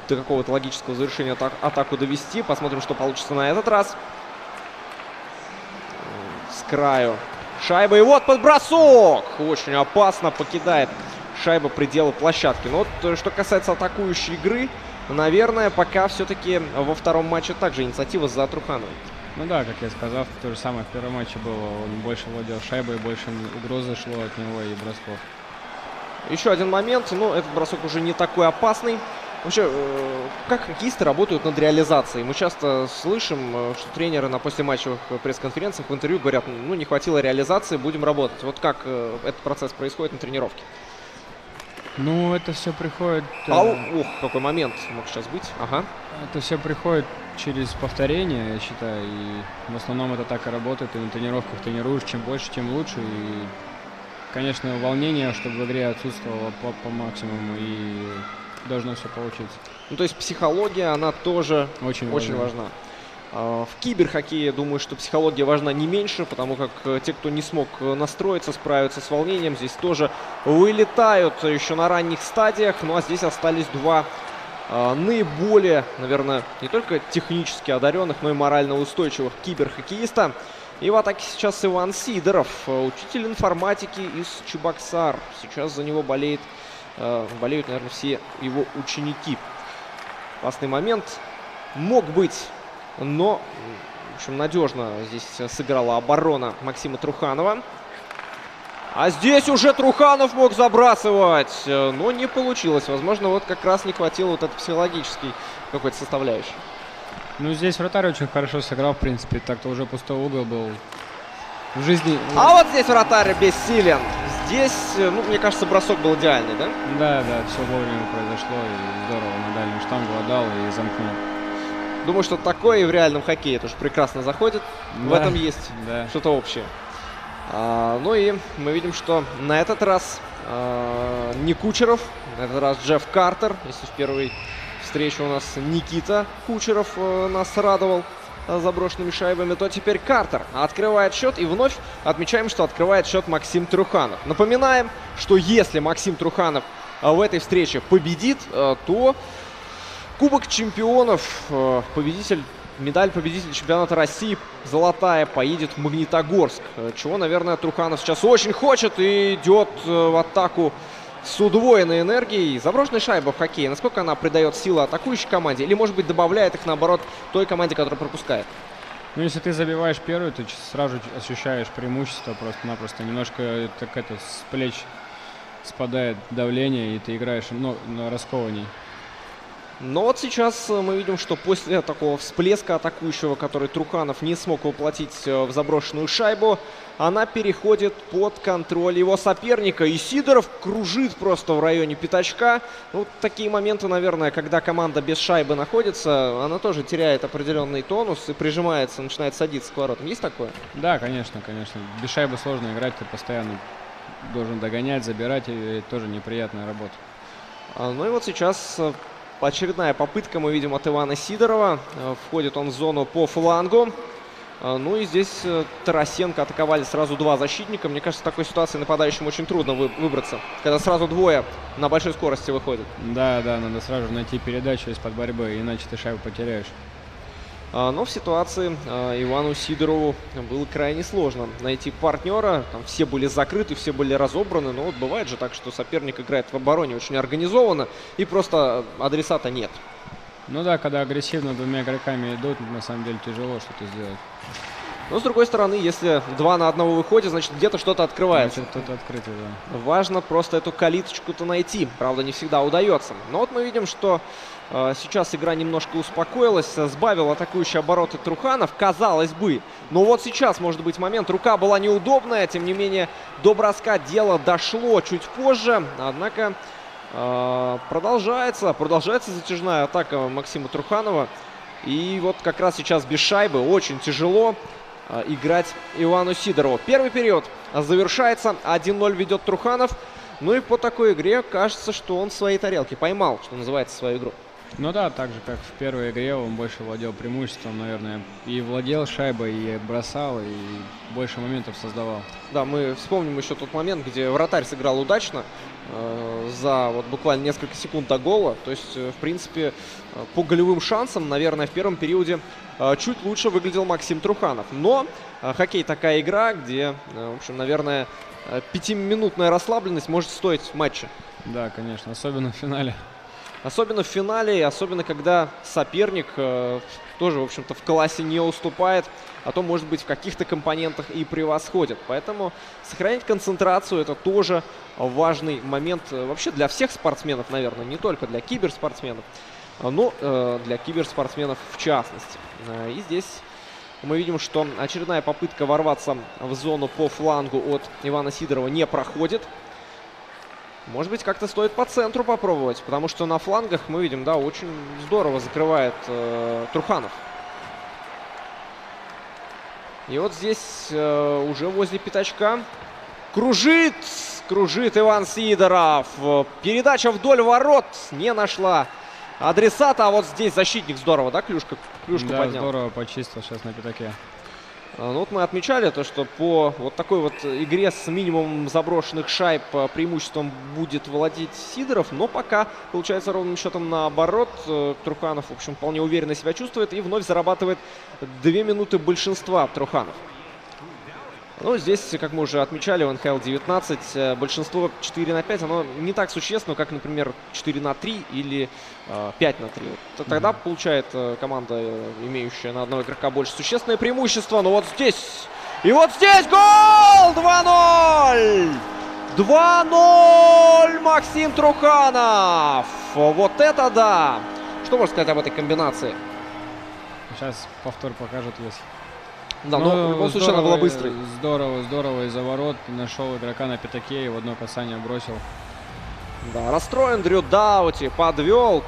до какого-то логического завершения атаку довести. Посмотрим, что получится на этот раз. С краю шайба. И вот подбросок! Очень опасно покидает шайба пределы площадки. Но вот что касается атакующей игры, наверное, пока все-таки во втором матче также инициатива за Трухановой. Ну да, как я сказал, то же самое в первом матче было. Он больше владел шайбой, больше угрозы шло от него и бросков. Еще один момент, но этот бросок уже не такой опасный. Вообще, как хоккеисты работают над реализацией? Мы часто слышим, что тренеры на послематчевых пресс-конференциях в интервью говорят, ну, не хватило реализации, будем работать. Вот как этот процесс происходит на тренировке? Ну, это все приходит... Ох, какой момент мог сейчас быть. Ага. Это все приходит через повторение, я считаю. И в основном это так и работает. И на тренировках тренируешь, чем больше, тем лучше. И, конечно, волнение, чтобы в игре отсутствовало по максимуму. И должно все получиться. Ну, то есть психология, она тоже очень важна. В киберхоккее, думаю, что психология важна не меньше, потому как те, кто не смог настроиться, справиться с волнением, здесь тоже вылетают еще на ранних стадиях. Ну а здесь остались два наиболее, наверное, не только технически одаренных, но и морально устойчивых киберхоккеиста. И в атаке сейчас Иван Сидоров, учитель информатики из Чебоксар. Сейчас за него болеют, наверное, все его ученики. Опасный момент мог быть, но, в общем, надежно здесь сыграла оборона Максима Труханова. А здесь уже Труханов мог забрасывать, но не получилось. Возможно, вот как раз не хватило вот этой психологической какой-то составляющей. Ну, здесь вратарь очень хорошо сыграл, в принципе. Так-то уже пустой угол был в жизни. А вот здесь вратарь бессилен. Здесь, ну, мне кажется, бросок был идеальный, да? Да, все вовремя произошло. И здорово на дальнюю штангу отдал и замкнул. Думаю, что такое и в реальном хоккее тоже прекрасно заходит. Да, в этом есть что-то общее. Ну и мы видим, что на этот раз не Кучеров, на этот раз Джефф Картер. Если в первой встрече у нас Никита Кучеров нас радовал заброшенными шайбами, то теперь Картер открывает счет. И вновь отмечаем, что открывает счет Максим Труханов. Напоминаем, что если Максим Труханов в этой встрече победит, то Кубок чемпионов, медаль победителя чемпионата России золотая поедет в Магнитогорск. Чего, наверное, Труханов сейчас очень хочет и идет в атаку с удвоенной энергией. Заброшенная шайба в хоккее, насколько она придает силы атакующей команде или, может быть, добавляет их, наоборот, той команде, которая пропускает? Ну, если ты забиваешь первую, ты сразу ощущаешь преимущество просто-напросто. Немножко с плеч спадает давление, и ты играешь на раскованней. Но вот сейчас мы видим, что после такого всплеска атакующего, который Труханов не смог воплотить в заброшенную шайбу, она переходит под контроль его соперника. И Сидоров кружит просто в районе пятачка. Ну, такие моменты, наверное, когда команда без шайбы находится, она тоже теряет определенный тонус и прижимается, начинает садиться к воротам. Есть такое? Да, конечно. Без шайбы сложно играть, ты постоянно должен догонять, забирать, и тоже неприятная работа. Ну и вот сейчас... Очередная попытка мы видим от Ивана Сидорова. Входит он в зону по флангу. Ну и здесь Тарасенко атаковали сразу два защитника. Мне кажется, в такой ситуации нападающим очень трудно выбраться, когда сразу двое на большой скорости выходят. Да, надо сразу найти передачу из-под борьбы, иначе ты шайбу потеряешь. Но в ситуации Ивану Сидорову было крайне сложно найти партнера. Там все были закрыты, все были разобраны. Но вот бывает же так, что соперник играет в обороне очень организованно и просто адресата нет. Ну да, когда агрессивно двумя игроками идут, на самом деле тяжело что-то сделать. Но с другой стороны, если 2 на 1 выходит, значит где-то что-то открывается. Что-то открыто, да. Важно просто эту калиточку-то найти. Правда, не всегда удается. Но вот мы видим, что сейчас игра немножко успокоилась. Сбавил атакующие обороты Труханов, казалось бы. Но вот сейчас может быть момент. Рука была неудобная. Тем не менее, до броска дело дошло чуть позже. Однако Продолжается затяжная атака Максима Труханова. И вот как раз сейчас без шайбы очень тяжело играть Ивану Сидорову. Первый период завершается. 1-0 ведет Труханов. Ну и по такой игре кажется, что он в своей тарелке поймал, что называется, свою игру. Ну да, так же, как в первой игре, он больше владел преимуществом, наверное. И владел шайбой, и бросал, и больше моментов создавал. Да, мы вспомним еще тот момент, где вратарь сыграл удачно за вот буквально несколько секунд до гола. То есть, в принципе, по голевым шансам, наверное, в первом периоде чуть лучше выглядел Максим Труханов. Но хоккей такая игра, где, в общем, наверное, 5-минутная расслабленность может стоить матча. Да, конечно, особенно в финале. Особенно в финале, и особенно когда соперник тоже, в общем-то, в классе не уступает, а то, может быть, в каких-то компонентах и превосходит. Поэтому сохранять концентрацию — это тоже важный момент вообще для всех спортсменов, наверное, не только для киберспортсменов, но для киберспортсменов в частности. И здесь мы видим, что очередная попытка ворваться в зону по флангу от Ивана Сидорова не проходит. Может быть, как-то стоит по центру попробовать, потому что на флангах мы видим, да, очень здорово закрывает Труханов. И вот здесь уже возле пятачка кружит Иван Сидоров. Передача вдоль ворот не нашла адресата, а вот здесь защитник здорово, да, клюшку Да, поднял. здорово почистил сейчас на пятаке. Ну вот мы отмечали то, что по вот такой вот игре с минимумом заброшенных шайб преимуществом будет владеть Сидоров, но пока получается ровным счетом наоборот. Труханов, в общем, вполне уверенно себя чувствует и вновь зарабатывает 2 минуты большинства Труханов. Ну, здесь, как мы уже отмечали, в НХЛ-19 большинство 4/5, оно не так существенно, как, например, 4/3 или 5/3. Тогда получает команда, имеющая на одного игрока больше, существенное преимущество. Но вот здесь, и вот здесь гол! 2-0! 2-0! Максим Труханов! Вот это да! Что можно сказать об этой комбинации? Сейчас повтор покажет, если... Да, но в любом случае она была быстрой. Здорово из-за ворот. Нашел игрока на пятаке и в одно касание бросил. Да, расстроен Дрю Даути. Подвел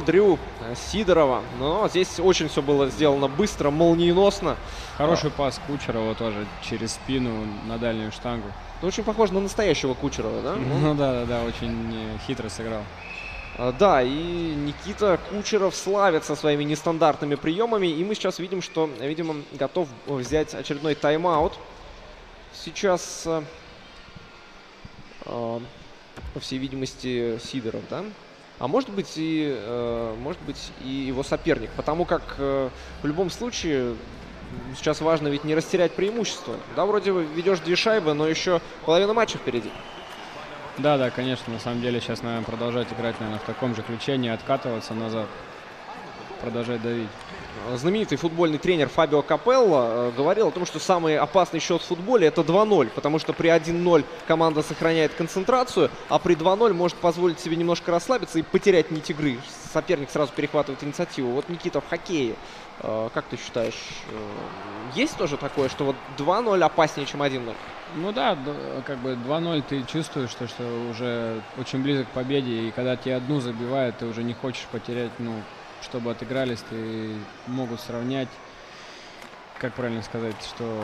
Дрю Сидорова. Но здесь очень все было сделано быстро, молниеносно. Хороший пас Кучерова тоже через спину на дальнюю штангу. Ну, очень похоже на настоящего Кучерова, да? Ну да, очень хитро сыграл. Да, и Никита Кучеров славится своими нестандартными приемами. И мы сейчас видим, что, видимо, готов взять очередной тайм-аут. Сейчас, по всей видимости, Сидоров, да? А может быть и его соперник. Потому как в любом случае сейчас важно ведь не растерять преимущество. Да, вроде ведешь 2 шайбы, но еще половина матча впереди. Да, конечно, на самом деле сейчас, наверное, продолжать играть, наверное, в таком же ключе, не откатываться назад, продолжать давить. Знаменитый футбольный тренер Фабио Капелло говорил о том, что самый опасный счет в футболе — это 2-0, потому что при 1-0 команда сохраняет концентрацию, а при 2-0 может позволить себе немножко расслабиться и потерять нить игры. Соперник сразу перехватывает инициативу. Вот, Никита, в хоккее, как ты считаешь, есть тоже такое, что вот 2-0 опаснее, чем 1-0? Ну да, как бы 2-0 ты чувствуешь, что уже очень близок к победе, и когда тебе одну забивают, ты уже не хочешь потерять, чтобы отыгрались, ты могут сравнять, как правильно сказать, что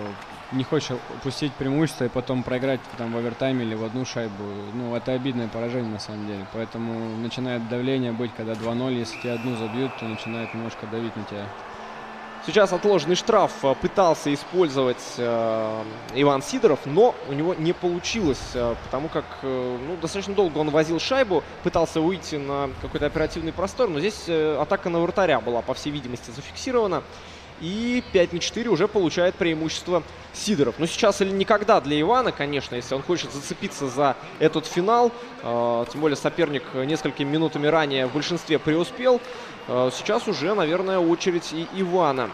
не хочешь упустить преимущество и потом проиграть там в овертайме или в одну шайбу. Это обидное поражение на самом деле, поэтому начинает давление быть, когда 2-0, если тебя одну забьют, то начинает немножко давить на тебя. Сейчас отложенный штраф пытался использовать Иван Сидоров, но у него не получилось, потому как достаточно долго он возил шайбу, пытался выйти на какой-то оперативный простор, но здесь атака на вратаря была, по всей видимости, зафиксирована. И 5/4 уже получает преимущество Сидоров. Но сейчас или никогда для Ивана, конечно, если он хочет зацепиться за этот финал. Тем более соперник несколькими минутами ранее в большинстве преуспел. Сейчас уже, наверное, очередь и Ивана.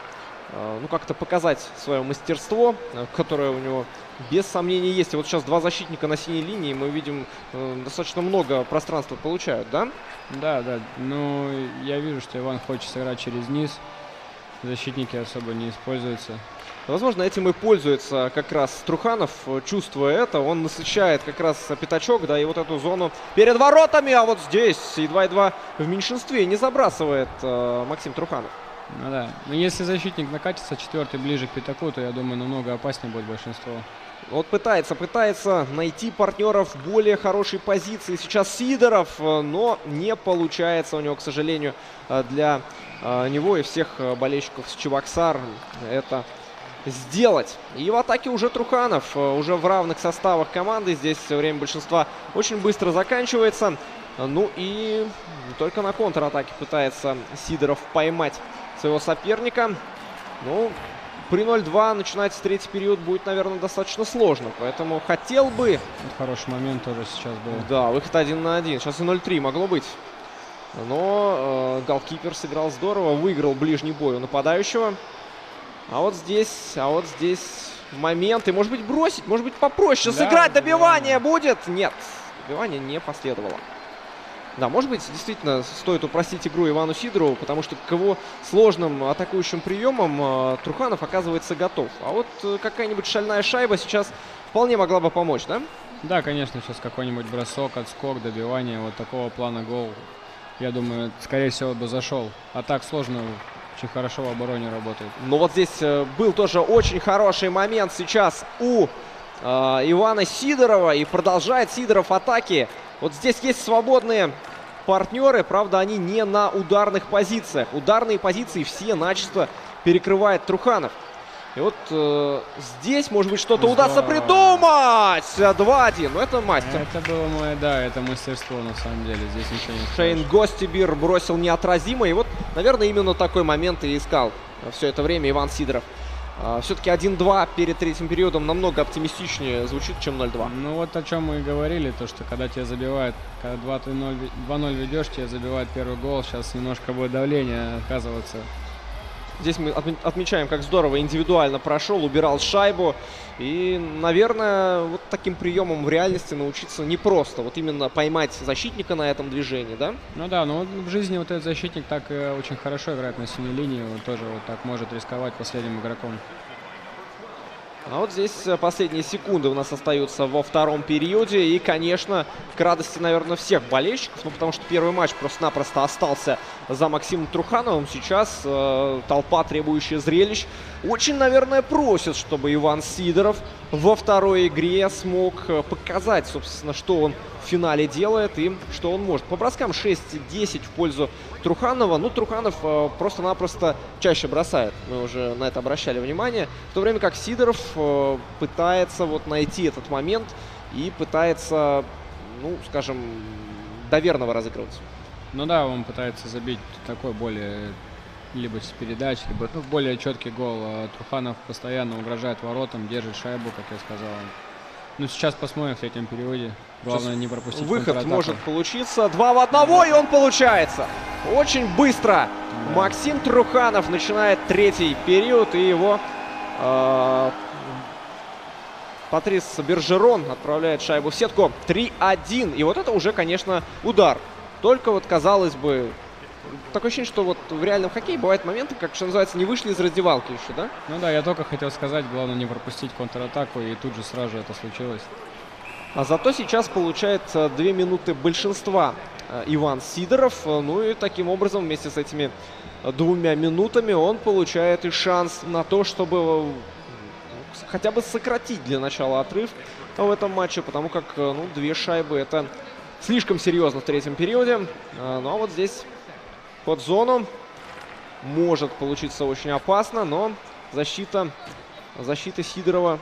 Как-то показать свое мастерство, которое у него без сомнений есть. И вот сейчас 2 защитника на синей линии, мы видим, достаточно много пространства получают, да? Да. Я вижу, что Иван хочет сыграть через низ. Защитники особо не используются. Возможно, этим и пользуется как раз Труханов, чувствуя это. Он насыщает как раз пятачок, да, и вот эту зону перед воротами. А вот здесь и 2-2 в меньшинстве не забрасывает Максим Труханов. Ну да. Но если защитник накатится, четвертый ближе к пятаку, то я думаю, намного опаснее будет большинство. Вот пытается найти партнеров в более хорошей позиции. Сейчас Сидоров, но не получается у него, к сожалению, для него и всех болельщиков с Чебоксар это сделать. И в атаке уже Труханов, уже в равных составах команды. Здесь время большинства очень быстро заканчивается. Ну и только на контратаке пытается Сидоров поймать своего соперника. Ну, при 0-2 начинается третий период будет, наверное, достаточно сложно. Поэтому хотел бы... Хороший момент тоже сейчас был. Да, выход 1 на 1. Сейчас и 0-3 могло быть. Но голкипер сыграл здорово. Выиграл ближний бой у нападающего. А вот здесь момент. И может быть бросить, может быть попроще сыграть. Добивание будет. Нет, добивание не последовало. Да, может быть, действительно стоит упростить игру Ивану Сидорову, потому что к его сложным атакующим приемам Труханов оказывается готов. А вот какая-нибудь шальная шайба сейчас вполне могла бы помочь, да? Да, конечно, сейчас какой-нибудь бросок, отскок, добивание, вот такого плана гол, я думаю, скорее всего бы зашел. А так сложно, очень хорошо в обороне работает. Но вот здесь был тоже очень хороший момент сейчас у Ивана Сидорова, и продолжает Сидоров атаки. Вот здесь есть свободные партнеры, правда, они не на ударных позициях. Ударные позиции все начисто перекрывает Труханов. И вот здесь, может быть, что-то удастся придумать. 2-1, ну это мастер. Это было мое, да, это мастерство на самом деле. Здесь ничего не Шейн скажешь. Гостибир бросил неотразимо. И вот, наверное, именно такой момент и искал все это время Иван Сидоров. Все-таки 1-2 перед третьим периодом намного оптимистичнее звучит, чем 0-2. Ну вот о чем мы и говорили, то что когда тебя забивают, когда 2-0 ведешь, тебе забивают первый гол, сейчас немножко будет давление оказываться. Здесь мы отмечаем, как здорово индивидуально прошел, убирал шайбу. И, наверное, вот таким приемом в реальности научиться непросто. Вот именно поймать защитника на этом движении, да? Ну да, но вот в жизни вот этот защитник так очень хорошо играет на синей линии. Он тоже вот так может рисковать последним игроком. А вот здесь последние секунды у нас остаются во втором периоде. И, конечно, к радости, наверное, всех болельщиков. Ну, потому что первый матч просто-напросто остался за Максимом Трухановым. Сейчас толпа, требующая зрелищ, очень, наверное, просит, чтобы Иван Сидоров во второй игре смог показать, собственно, что он в финале делает и что он может. По броскам 6-10 в пользу Труханова. Ну, Труханов просто-напросто чаще бросает. Мы уже на это обращали внимание. В то время как Сидоров пытается вот найти этот момент и пытается, ну, скажем, доверного разыгрывать. Ну да, он пытается забить такой более, либо с передач, либо более четкий гол. Труханов постоянно угрожает воротам, держит шайбу, как я сказал. Ну, сейчас посмотрим в третьем периоде. Главное не пропустить выход контратаку. может получиться. 2 в 1, и он получается. Очень быстро Максим Труханов начинает третий период, и его Патрис Бержерон отправляет шайбу в сетку. 3-1. И вот это уже, конечно, удар. Только вот, казалось бы, такое ощущение, что вот в реальном хоккее бывают моменты, как, что называется, не вышли из раздевалки еще, да? Ну да, я только хотел сказать, главное не пропустить контратаку, и тут же сразу это случилось. А зато сейчас получает 2 минуты большинства Иван Сидоров. Ну и таким образом вместе с этими 2 минутами он получает и шанс на то, чтобы хотя бы сократить для начала отрыв в этом матче. Потому как, ну, 2 шайбы это слишком серьезно в третьем периоде. Ну а вот здесь под зону может получиться очень опасно, но защита Сидорова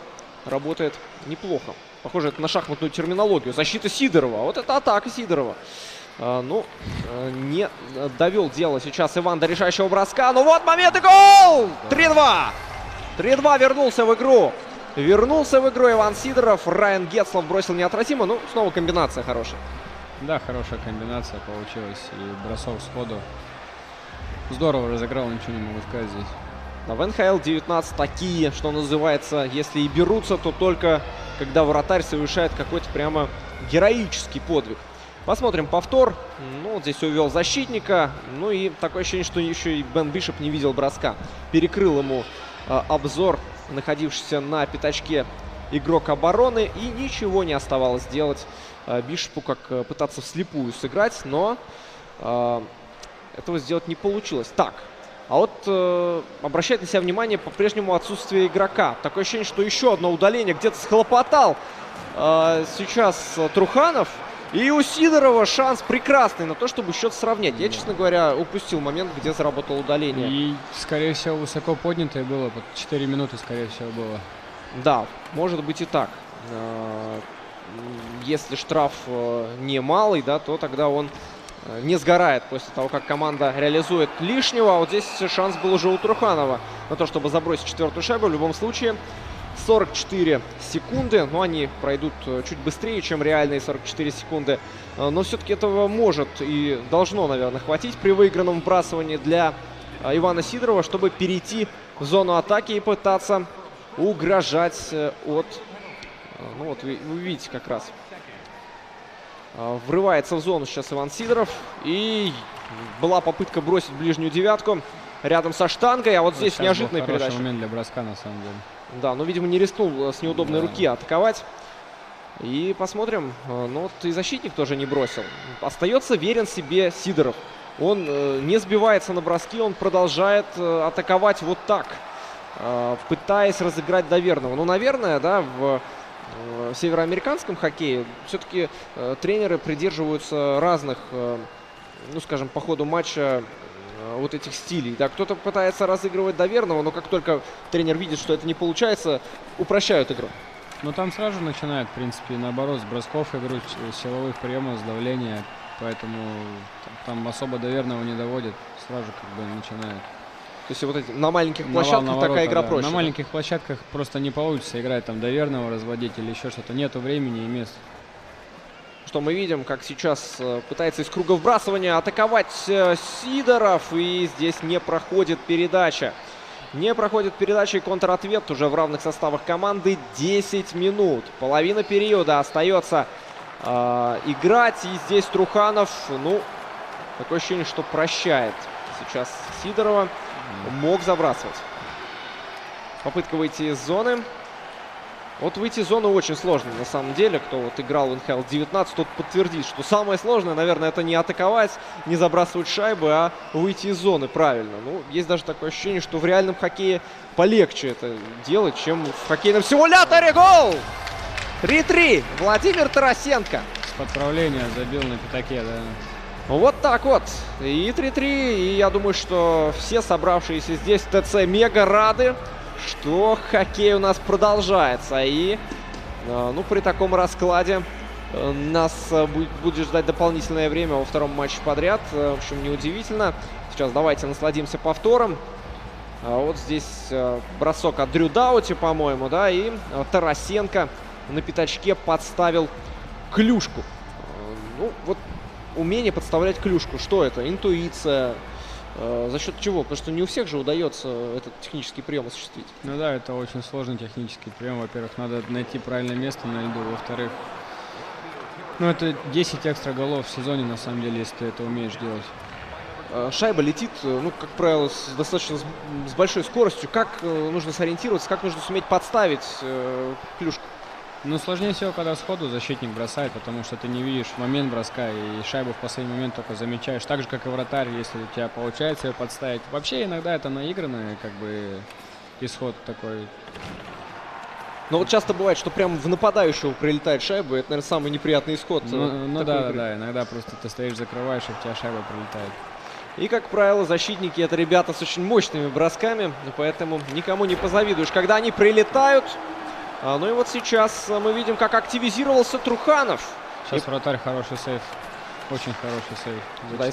работает неплохо. Похоже, это на шахматную терминологию. Защита Сидорова. Вот это атака Сидорова. Ну, не довел дело сейчас Иван до решающего броска. Ну вот момент и гол! 3-2. 3-2 вернулся в игру. Вернулся в игру Иван Сидоров. Райан Гетцлов бросил неотразимо. Ну, снова комбинация хорошая. Да, хорошая комбинация получилась. И бросок сходу. Здорово разыграл, ничего не могу сказать здесь. Но в НХЛ 19 такие, что называется, если и берутся, то только когда вратарь совершает какой-то прямо героический подвиг. Посмотрим повтор. Ну, вот здесь увел защитника. Ну и такое ощущение, что еще и Бен Бишоп не видел броска. Перекрыл ему обзор находившийся на пятачке игрок обороны. И ничего не оставалось делать Бишопу, как пытаться вслепую сыграть, но этого сделать не получилось. Так, а вот обращает на себя внимание по-прежнему отсутствие игрока. Такое ощущение, что еще одно удаление где-то схлопотал сейчас Труханов. И у Сидорова шанс прекрасный на то, чтобы счет сравнять. Я, честно говоря, упустил момент, где заработал удаление. И, скорее всего, высоко поднятое было. 4 минуты, скорее всего, было. Да, может быть и так. Если штраф не малый, да, то тогда он не сгорает после того, как команда реализует лишнего. А вот здесь шанс был уже у Труханова на то, чтобы забросить четвертую шайбу. В любом случае, 44 секунды. Но они пройдут чуть быстрее, чем реальные 44 секунды. Но все-таки этого может и должно, наверное, хватить при выигранном вбрасывании для Ивана Сидорова, чтобы перейти в зону атаки и пытаться угрожать от... Ну вот вы видите как раз. Врывается в зону сейчас Иван Сидоров. И была попытка бросить ближнюю девятку рядом со штангой. А вот здесь сейчас неожиданная был хороший передача. момент для броска, на самом деле. Да, но, видимо, не рискнул с неудобной руки атаковать. И посмотрим. Ну вот и защитник тоже не бросил. Остается верен себе Сидоров. Он не сбивается на броски, он продолжает атаковать вот так, пытаясь разыграть доверного. Ну, наверное, да, в североамериканском хоккее все-таки тренеры придерживаются разных, ну, скажем, по ходу матча вот этих стилей. Да, кто-то пытается разыгрывать доверного, но как только тренер видит, что это не получается, упрощают игру. Ну, там сразу начинают, в принципе, наоборот, с бросков игру, с силовых приемов, с давления. Поэтому там особо доверного не доводят. Сразу как бы начинают. То есть вот эти, на маленьких площадках такая игра проще. На маленьких площадках просто не получится играть, там доверного разводить или еще что-то. Нету времени и мест. Что мы видим, как сейчас пытается из круга вбрасывания атаковать Сидоров. И здесь не проходит передача. Не проходит передача и контратвет уже в равных составах команды. 10 минут. Половина периода остается играть. И здесь Труханов, ну, такое ощущение, что прощает сейчас Сидорова. Мог забрасывать. Попытка выйти из зоны. Вот выйти из зоны очень сложно на самом деле. Кто вот играл в НХЛ 19, тот подтвердит, что самое сложное, наверное, это не атаковать, не забрасывать шайбы, а выйти из зоны правильно. Ну, есть даже такое ощущение, что в реальном хоккее полегче это делать, чем в хоккейном симуляторе. Гол! 3-3. Владимир Тарасенко. С подправления забил на пятаке, да. Вот так вот. И 3-3. И я думаю, что все собравшиеся здесь в ТЦ мега рады, что хоккей у нас продолжается. И ну, при таком раскладе нас будет ждать дополнительное время во втором матче подряд. В общем, неудивительно. Сейчас давайте насладимся повтором. Вот здесь бросок от Дрю Даути, по-моему, да. И Тарасенко на пятачке подставил клюшку. Ну, вот умение подставлять клюшку. Что это? Интуиция. За счет чего? Потому что не у всех же удается этот технический прием осуществить. Ну да, это очень сложный технический прием. Во-первых, надо найти правильное место на льду. Во-вторых, ну это 10 экстра голов в сезоне, на самом деле, если ты это умеешь делать. Шайба летит, ну, как правило, достаточно с большой скоростью. Как нужно сориентироваться, как нужно суметь подставить клюшку? Ну, сложнее всего, когда сходу защитник бросает, потому что ты не видишь момент броска и шайбу в последний момент только замечаешь. Так же, как и вратарь, если у тебя получается ее подставить. Вообще, иногда это наигранный, как бы, исход такой. Но вот часто бывает, что прям в нападающего прилетает шайба, и это, наверное, самый неприятный исход. Ну да, иногда просто ты стоишь, закрываешь, и у тебя шайба прилетает. И, как правило, защитники — это ребята с очень мощными бросками, поэтому никому не позавидуешь, когда они прилетают. Ну и вот сейчас мы видим, как активизировался Труханов. Сейчас вратарь хороший сейв. Очень хороший сейв. Да, и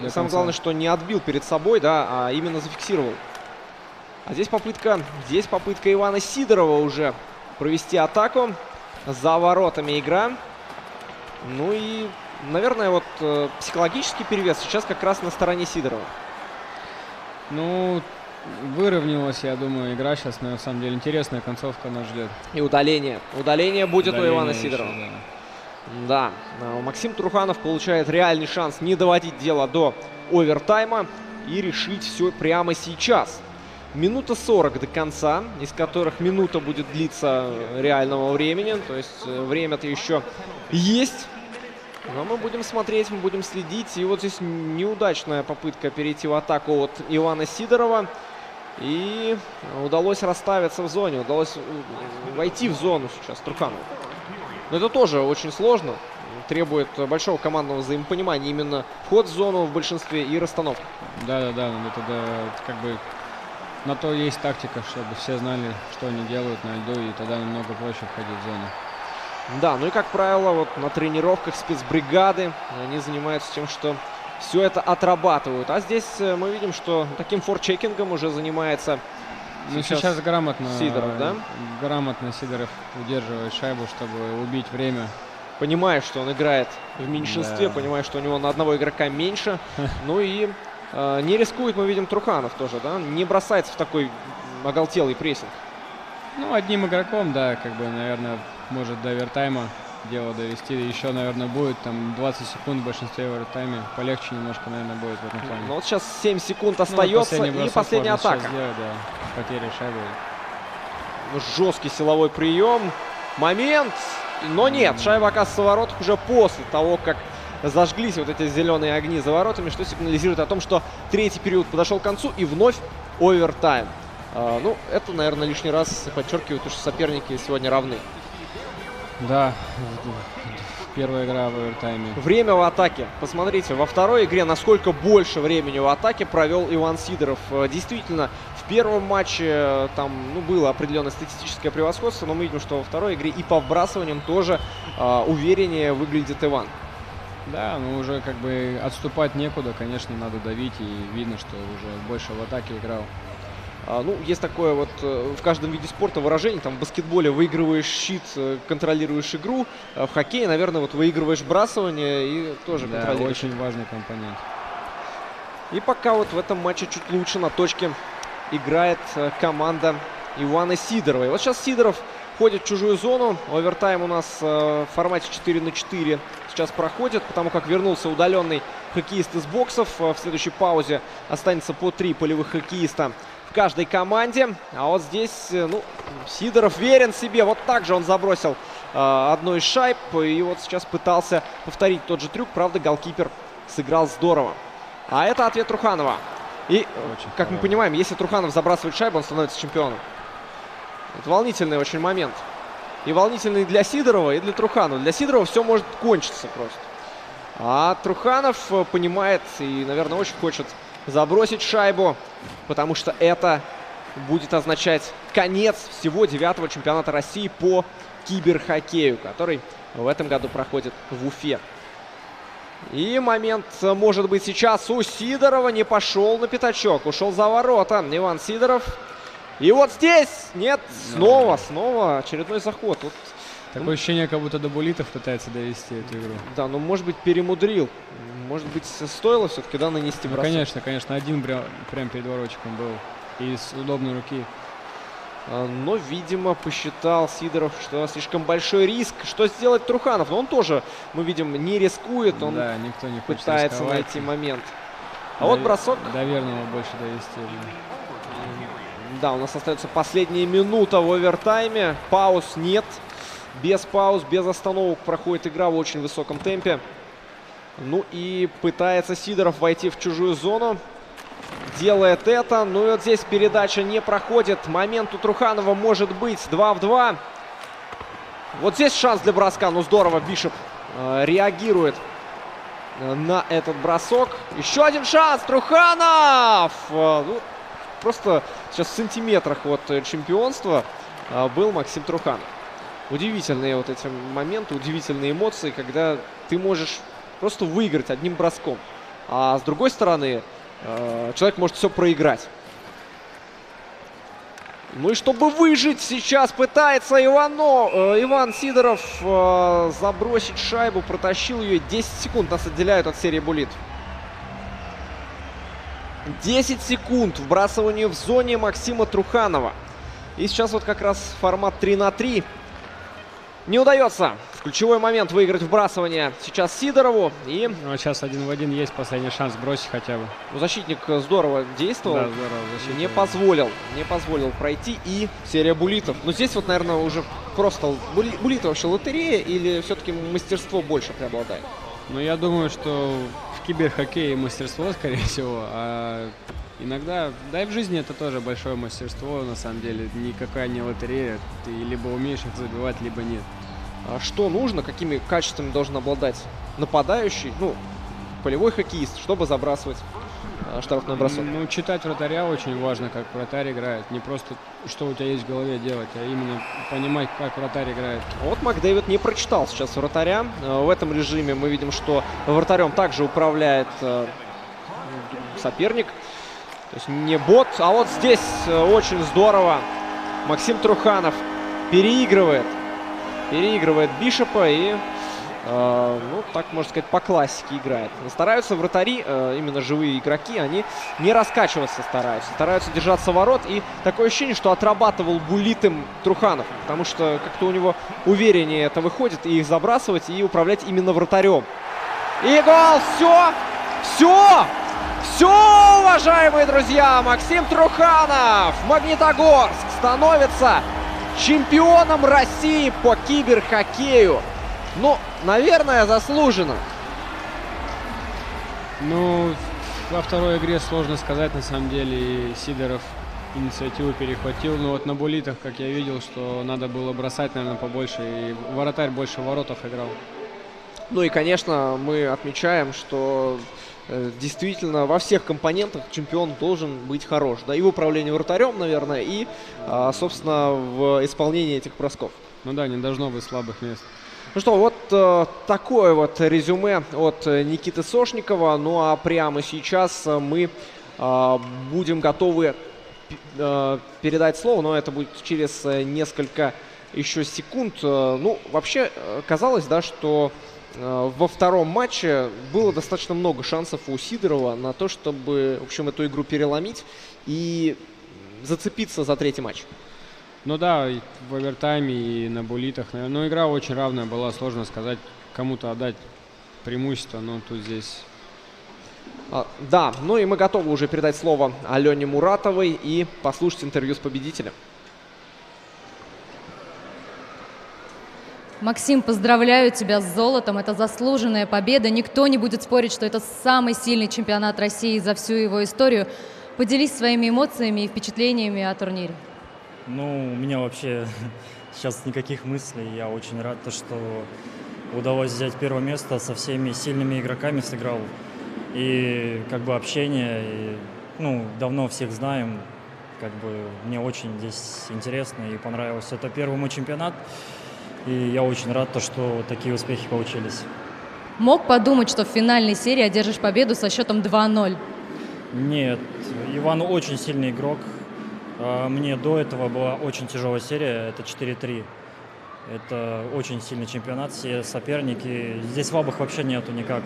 самое главное, что не отбил перед собой, да, а именно зафиксировал. А здесь попытка Ивана Сидорова уже провести атаку. За воротами игра. Ну и, наверное, вот психологический перевес сейчас как раз на стороне Сидорова. Ну, выровнялась, я думаю, игра сейчас, на самом деле. Интересная концовка нас ждет. И удаление. Удаление будет у Ивана Сидорова. Еще, да. Максим Труханов получает реальный шанс не доводить дело до овертайма и решить все прямо сейчас. Минута 40 до конца, из которых минута будет длиться реального времени. То есть время-то еще есть. Но мы будем смотреть, мы будем следить. И вот здесь неудачная попытка перейти в атаку от Ивана Сидорова. И удалось расставиться в зоне, удалось войти в зону сейчас Труханову. Но это тоже очень сложно. Требует большого командного взаимопонимания. Именно вход в зону в большинстве и расстановка. Да-да-да, это как бы на то есть тактика, чтобы все знали, что они делают на льду, и тогда намного проще входить в зону. Да, ну и как правило, вот на тренировках спецбригады они занимаются тем, что все это отрабатывают. А здесь мы видим, что таким форчекингом уже занимается сейчас грамотно Сидоров, да? Грамотно Сидоров удерживает шайбу, чтобы убить время. Понимая, что он играет в меньшинстве, Да. понимая, что у него на одного игрока меньше. Ну и не рискует, мы видим, Труханов тоже, да? Не бросается в такой оголтелый прессинг. Ну, одним игроком, да, как бы, наверное, может до овертайма дело довести. Еще, наверное, будет там 20 секунд в большинстве в овертайме. Полегче немножко, наверное, будет в этом плане. Ну вот сейчас 7 секунд Ну, остается, и бросок последняя можно сейчас атака. сделать, да. Потеря шайбы. Жесткий силовой прием. Момент. Но нет, шайба оказывается в воротах уже после того, как зажглись вот эти зеленые огни за воротами, что сигнализирует о том, что третий период подошел к концу и вновь овертайм. Ну, это, наверное, лишний раз подчеркивает, что соперники сегодня равны. Да, первая игра в овертайме. Время в атаке. Посмотрите, во второй игре насколько больше времени в атаке провел Иван Сидоров. Действительно, в первом матче там было определенное статистическое превосходство, но мы видим, что во второй игре и по вбрасываниям тоже увереннее выглядит Иван. Да, ну уже как бы отступать некуда, конечно, надо давить, и видно, что уже больше в атаке играл. Ну, есть такое вот в каждом виде спорта выражение, там в баскетболе выигрываешь щит, контролируешь игру, в хоккее, наверное, вот выигрываешь вбрасывание и тоже Да, контролируешь. очень важный компонент. И пока вот в этом матче чуть лучше на точке играет команда Ивана Сидорова. И вот сейчас Сидоров входит в чужую зону. Овертайм у нас в формате 4-4 сейчас проходит, потому как вернулся удаленный хоккеист из боксов. В следующей паузе останется по 3 полевых хоккеиста в каждой команде. А вот здесь, Сидоров верен себе. Вот так же он забросил одну из шайб. И вот сейчас пытался повторить тот же трюк. Правда, голкипер сыграл здорово. А это ответ Труханова. И, как мы понимаем, если Труханов забрасывает шайбу, он становится чемпионом. Это волнительный очень момент. И волнительный для Сидорова, и для Труханова. Для Сидорова все может кончиться просто. А Труханов понимает и, наверное, очень хочет забросить шайбу, потому что это будет означать конец всего 9-го чемпионата России по киберхоккею, который в этом году проходит в Уфе. И момент может быть сейчас у Сидорова. Не пошел на пятачок, ушел за ворота Иван Сидоров. И вот здесь, нет, снова очередной заход. Вот, Такое ощущение, как будто Дабулитов пытается довести эту игру. да, может быть, перемудрил. Может быть, стоило все-таки, да, нанести бросок. Конечно, один прям перед воротчиком был. И с удобной руки. Но, видимо, посчитал Сидоров, что слишком большой риск. Что сделать Труханов? Но он тоже, мы видим, не рискует. Он Да, никто не хочет пытается рисковать. найти момент. А вот бросок. До верного больше довести. Да, у нас остается последняя минута в овертайме. Пауз нет. Без пауз, без остановок проходит игра в очень высоком темпе. Ну и пытается Сидоров войти в чужую зону. Делает это. Ну и вот здесь передача не проходит. Момент у Труханова может быть 2 в 2. Вот здесь шанс для броска. Ну здорово, Бишоп реагирует на этот бросок. Еще один шанс. Труханов! Просто сейчас в сантиметрах от чемпионства был Максим Труханов. Удивительные вот эти моменты, удивительные эмоции, когда ты можешь просто выиграть одним броском. А с другой стороны, человек может все проиграть. Ну и чтобы выжить, сейчас пытается Иван Сидоров забросить шайбу, протащил ее. 10 секунд нас отделяют от серии буллитов. 10 секунд вбрасыванию в зоне Максима Труханова. И сейчас вот как раз формат 3 на 3. Не удается в ключевой момент выиграть вбрасывание сейчас Сидорову. И Ну, сейчас 1 в 1 есть последний шанс бросить хотя бы. защитник здорово действовал. Да, здорово. Защита. Не позволил пройти. И серия буллитов. Но здесь вот, наверное, уже просто буллиты вообще лотерея или все-таки мастерство больше преобладает? Но я думаю, что в киберхоккее мастерство, скорее всего, а иногда, да и в жизни это тоже большое мастерство, на самом деле, никакая не лотерея, ты либо умеешь их забивать, либо нет. А что нужно, какими качествами должен обладать нападающий, ну, полевой хоккеист, чтобы забрасывать штрафной бросок? Ну, читать вратаря очень важно, как вратарь играет, не просто что у тебя есть в голове делать, а именно понимать, как вратарь играет. Вот Макдэвид не прочитал сейчас вратаря. В этом режиме мы видим, что вратарем также управляет соперник. То есть не бот, а вот здесь очень здорово Максим Труханов переигрывает Бишопа и, ну, так можно сказать, по классике играет. Стараются вратари, именно живые игроки, они не раскачиваться стараются держаться ворот. И такое ощущение, что отрабатывал буллитым Труханов, потому что как-то у него увереннее это выходит, и их забрасывать, и управлять именно вратарем. И гол! Все, уважаемые друзья! Максим Труханов, Магнитогорск, становится чемпионом России по киберхоккею. Ну, наверное, заслуженно. Ну, во второй игре сложно сказать, на самом деле, и Сидоров инициативу перехватил. Но вот на буллитах, как я видел, что надо было бросать, наверное, побольше, и вратарь больше в воротах играл. Ну и, конечно, мы отмечаем, что действительно во всех компонентах чемпион должен быть хорош. Да, и в управлении вратарем, наверное, и, собственно, в исполнении этих бросков. Ну да, не должно быть слабых мест. Ну что, вот такое вот резюме от Никиты Сошникова. Ну а прямо сейчас мы будем готовы передать слово, но это будет через несколько еще секунд. Ну, вообще, казалось, да, что во втором матче было достаточно много шансов у Сидорова на то, чтобы, в общем, эту игру переломить и зацепиться за третий матч. Ну да, и в овертайме и на буллитах. Но игра очень равная была, сложно сказать, кому-то отдать преимущество, но тут здесь... Да, ну и мы готовы уже передать слово Алене Муратовой и послушать интервью с победителем. Максим, поздравляю тебя с золотом. Это заслуженная победа. Никто не будет спорить, что это самый сильный чемпионат России за всю его историю. Поделись своими эмоциями и впечатлениями о турнире. Ну, у меня вообще сейчас никаких мыслей. Я очень рад, что удалось взять первое место, со всеми сильными игроками сыграл. И как бы общение, и, ну, давно всех знаем. Как бы мне очень здесь интересно и понравилось. Это первый мой чемпионат. И я очень рад, что такие успехи получились. Мог подумать, что в финальной серии одержишь победу со счетом 2-0? Нет, Иван очень сильный игрок. Мне до этого была очень тяжелая серия, это 4-3. Это очень сильный чемпионат, все соперники. Здесь слабых вообще нету никак.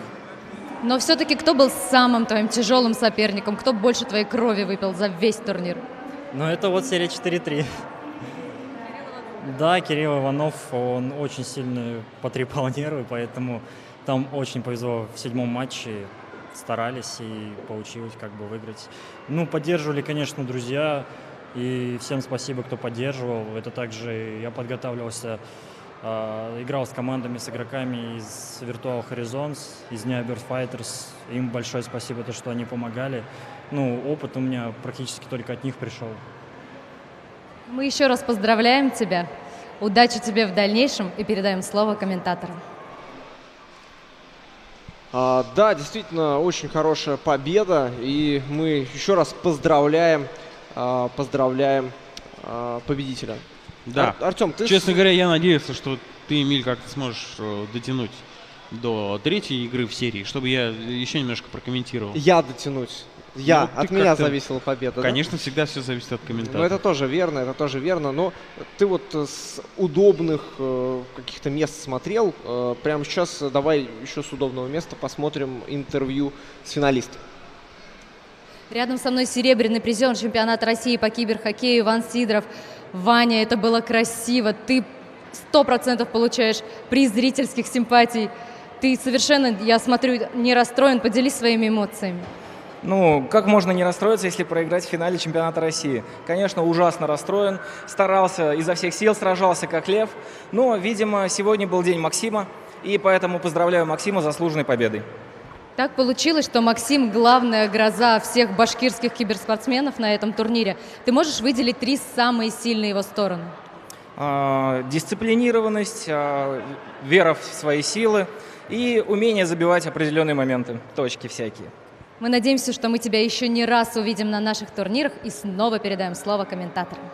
Но все-таки кто был самым твоим тяжелым соперником? Кто больше твоей крови выпил за весь турнир? Ну, это вот серия 4-3. Да, Кирилл Иванов, он очень сильно потрепал нервы, поэтому там очень повезло в 7-м матче. Старались и получилось как бы выиграть. Ну, поддерживали, конечно, друзья. И всем спасибо, кто поддерживал. Это также я подготавливался, играл с командами, с игроками из Virtual Horizons, из Neobird Fighters. Им большое спасибо, то, что они помогали. Ну, опыт у меня практически только от них пришел. Мы еще раз поздравляем тебя. Удачи тебе в дальнейшем и передаем слово комментаторам. Да, действительно, очень хорошая победа. И мы еще раз поздравляем победителя. Да. Артем, ты... Честно говоря, я надеялся, что ты, Эмиль, как-то сможешь дотянуть до третьей игры в серии, чтобы я еще немножко прокомментировал. Я дотянуть. От меня зависела победа. Конечно, да? Всегда все зависит от комментатора. Ну, это тоже верно. Но ты вот с удобных каких-то мест смотрел. Прямо сейчас давай еще с удобного места посмотрим интервью с финалистом. Рядом со мной серебряный призер чемпионата России по киберхоккею Иван Сидоров. Ваня, это было красиво. Ты 100% получаешь приз зрительских симпатий. Ты совершенно, я смотрю, не расстроен. Поделись своими эмоциями. Ну, как можно не расстроиться, если проиграть в финале чемпионата России? Конечно, ужасно расстроен, старался изо всех сил, сражался как лев, но, видимо, сегодня был день Максима, и поэтому поздравляю Максима с заслуженной победой. Так получилось, что Максим – главная гроза всех башкирских киберспортсменов на этом турнире. Ты можешь выделить 3 самые сильные его стороны? Дисциплинированность, вера в свои силы и умение забивать определенные моменты, точки всякие. Мы надеемся, что мы тебя еще не раз увидим на наших турнирах и снова передаем слово комментаторам.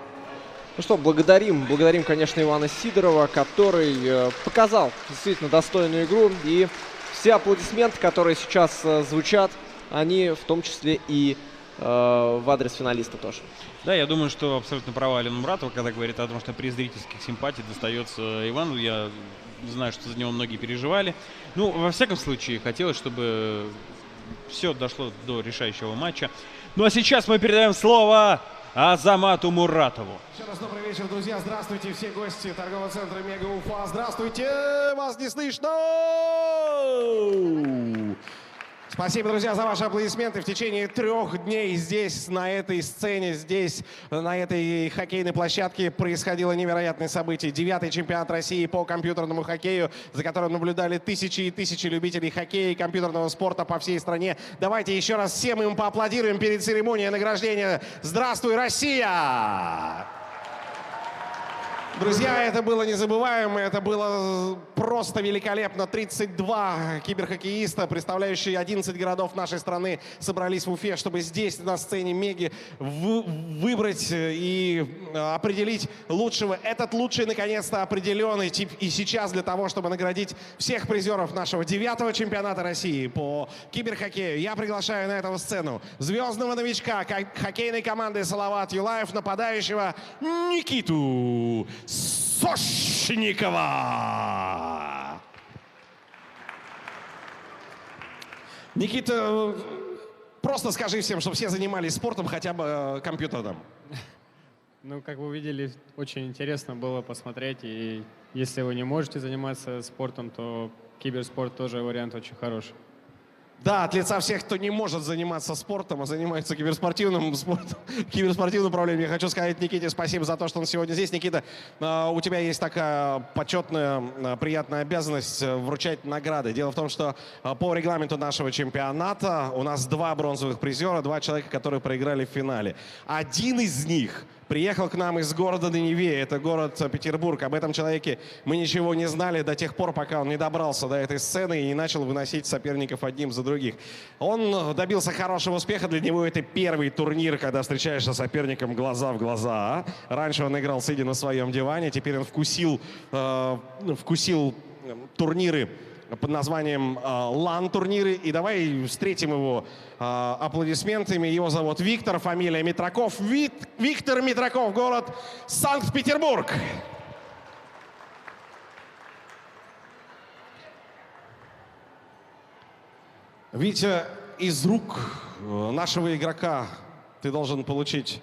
Ну что, благодарим, конечно, Ивана Сидорова, который показал действительно достойную игру. И все аплодисменты, которые сейчас звучат, они в том числе и в адрес финалиста тоже. Да, я думаю, что абсолютно права Алена Муратова, когда говорит о том, что приз зрительских симпатий достается Ивану. Я знаю, что за него многие переживали. Ну, во всяком случае, хотелось, чтобы все дошло до решающего матча. Ну а сейчас мы передаем слово Азамату Муратову. Еще раз добрый вечер, друзья. Здравствуйте, все гости торгового центра Мега Уфа. Здравствуйте! Вас не слышно! Спасибо, друзья, за ваши аплодисменты. В течение 3 дней здесь, на этой сцене, здесь, на этой хоккейной площадке происходило невероятное событие. 9-й чемпионат России по компьютерному хоккею, за которым наблюдали тысячи и тысячи любителей хоккея и компьютерного спорта по всей стране. Давайте еще раз всем им поаплодируем перед церемонией награждения. Здравствуй, Россия! Друзья, это было незабываемо, это было просто великолепно. 32 киберхоккеиста, представляющие 11 городов нашей страны, собрались в Уфе, чтобы здесь, на сцене Меги, выбрать и определить лучшего. Этот лучший, наконец-то, определен. И сейчас для того, чтобы наградить всех призеров нашего 9-го чемпионата России по киберхоккею, я приглашаю на эту сцену звездного новичка хоккейной команды «Салават Юлаев», нападающего Никиту Сошникова. Никита, просто скажи всем, чтобы все занимались спортом, хотя бы компьютерным. Ну, как вы видели, очень интересно было посмотреть. И если вы не можете заниматься спортом, то киберспорт тоже вариант очень хороший. Да, от лица всех, кто не может заниматься спортом, а занимается киберспортивным спортом, киберспортивным управлением, я хочу сказать Никите спасибо за то, что он сегодня здесь. Никита, у тебя есть такая почетная, приятная обязанность вручать награды. Дело в том, что по регламенту нашего чемпионата у нас 2 бронзовых призера, 2 человека, которые проиграли в финале. Один из них приехал к нам из города на Неве, это город Петербург. Об этом человеке мы ничего не знали до тех пор, пока он не добрался до этой сцены и не начал выносить соперников одним за других. Он добился хорошего успеха, для него это первый турнир, когда встречаешься с соперником глаза в глаза. Раньше он играл, сидя на своем диване, теперь он вкусил турниры под названием LAN-турниры. И давай встретим его аплодисментами. Его зовут Виктор, фамилия Митраков. Виктор Митраков, город Санкт-Петербург. Витя, из рук нашего игрока ты должен получить,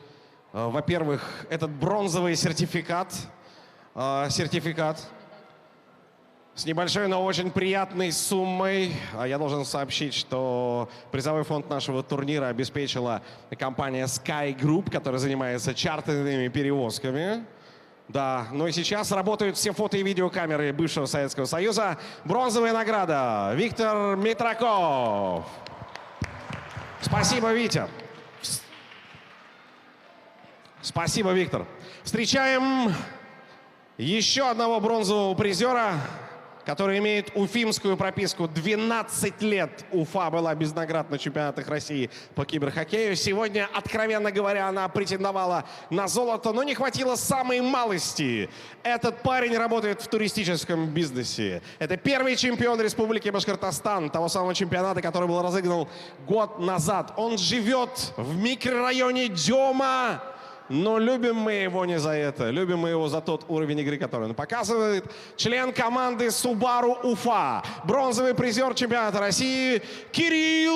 во-первых, этот бронзовый сертификат. С небольшой, но очень приятной суммой. Я должен сообщить, что призовой фонд нашего турнира обеспечила компания Sky Group, которая занимается чартерными перевозками. Да, ну и сейчас работают все фото- и видеокамеры бывшего Советского Союза. Бронзовая награда. Виктор Митраков. Спасибо, Витя. Спасибо, Виктор. Встречаем еще одного бронзового призера, который имеет уфимскую прописку. 12 лет Уфа была без наград на чемпионатах России по киберхоккею. Сегодня, откровенно говоря, она претендовала на золото, но не хватило самой малости. Этот парень работает в туристическом бизнесе. Это первый чемпион Республики Башкортостан, того самого чемпионата, который был разыгран год назад. Он живет в микрорайоне Дема. Но любим мы его не за это. Любим мы его за тот уровень игры, который он показывает. Член команды Subaru Уфа. Бронзовый призер чемпионата России Кирилл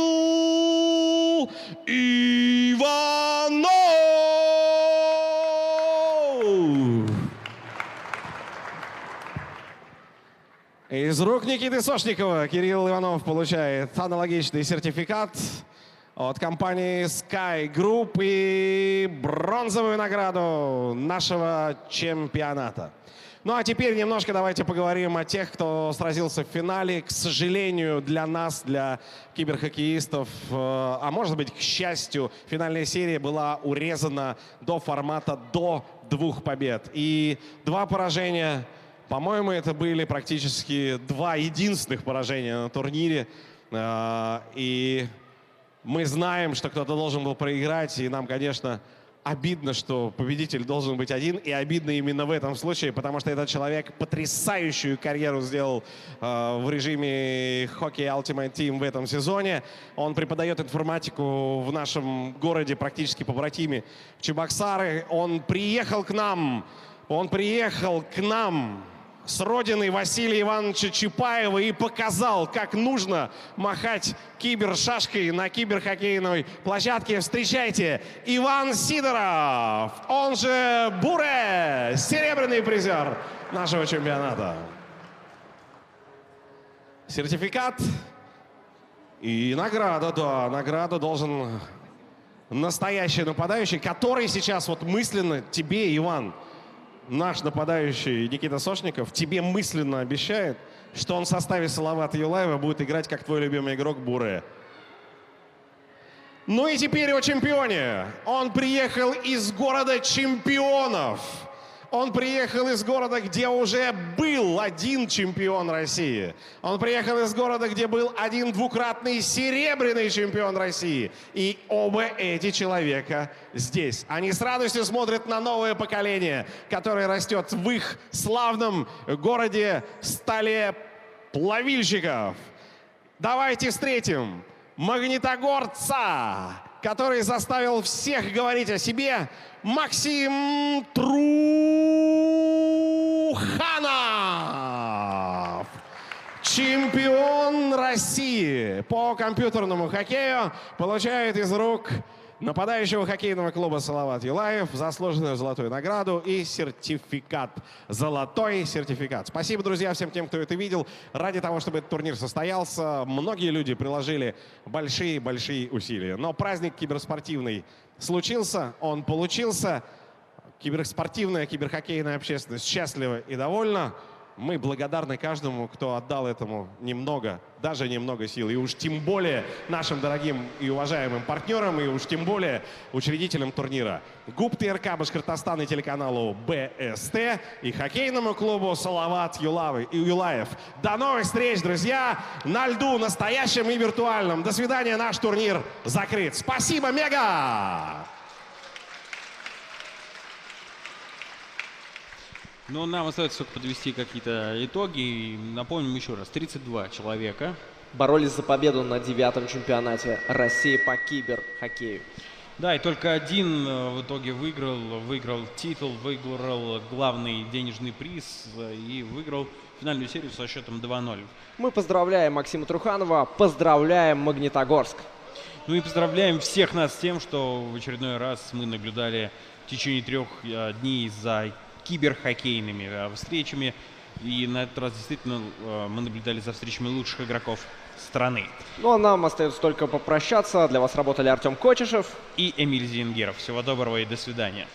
Иванов. Из рук Никиты Сошникова Кирилл Иванов получает аналогичный сертификат от компании Sky Group и бронзовую награду нашего чемпионата. Ну а теперь немножко давайте поговорим о тех, кто сразился в финале. К сожалению, для нас, для киберхоккеистов, а может быть, к счастью, финальная серия была урезана до формата до 2 побед. И 2 поражения, по-моему, это были практически 2 единственных поражения на турнире. И мы знаем, что кто-то должен был проиграть, и нам, конечно, обидно, что победитель должен быть один, и обидно именно в этом случае, потому что этот человек потрясающую карьеру сделал в режиме Hockey Ultimate Team в этом сезоне. Он преподает информатику в нашем городе, практически побратиме в Чебоксары. Он приехал к нам с родины Василия Ивановича Чапаева и показал, как нужно махать кибершашкой на киберхоккейной площадке. Встречайте, Иван Сидоров, он же Буре, серебряный призер нашего чемпионата. Сертификат и награда, да, награду должен настоящий нападающий, который сейчас вот мысленно тебе, Иван, наш нападающий Никита Сошников, тебе мысленно обещает, что он в составе Салавата Юлаева будет играть как твой любимый игрок Буре. Ну и теперь о чемпионе. Он приехал из города чемпионов. Он приехал из города, где уже был один чемпион России. Он приехал из города, где был один двукратный серебряный чемпион России. И оба эти человека здесь. Они с радостью смотрят на новое поколение, которое растет в их славном городе сталеплавильщиков. Давайте встретим магнитогорца, который заставил всех говорить о себе, Максим Труханов. Чемпион России по компьютерному хоккею получает из рук нападающего хоккейного клуба «Салават Юлаев» заслуженную золотую награду и сертификат. Золотой сертификат. Спасибо, друзья, всем тем, кто это видел. Ради того, чтобы этот турнир состоялся, многие люди приложили большие-большие усилия. Но праздник киберспортивный случился, он получился. Киберспортивная, киберхоккейная общественность счастлива и довольна. Мы благодарны каждому, кто отдал этому немного, даже немного сил. И уж тем более нашим дорогим и уважаемым партнерам, и уж тем более учредителям турнира. ГУП ТРК Башкортостан и телеканалу БСТ и хоккейному клубу «Салават Юлаев». До новых встреч, друзья, на льду, настоящем и виртуальном. До свидания, наш турнир закрыт. Спасибо, мега! Но нам остается только подвести какие-то итоги. И напомним еще раз, 32 человека боролись за победу на 9-м чемпионате России по киберхоккею. Да, и только один в итоге выиграл титул, выиграл главный денежный приз и выиграл финальную серию со счетом 2-0. Мы поздравляем Максима Труханова, поздравляем Магнитогорск. Ну и поздравляем всех нас с тем, что в очередной раз мы наблюдали в течение 3 дней за киберхоккейными встречами. И на этот раз действительно мы наблюдали за встречами лучших игроков страны. Ну а нам остается только попрощаться. Для вас работали Артем Кочешев и Эмиль Зингеров. Всего доброго и до свидания.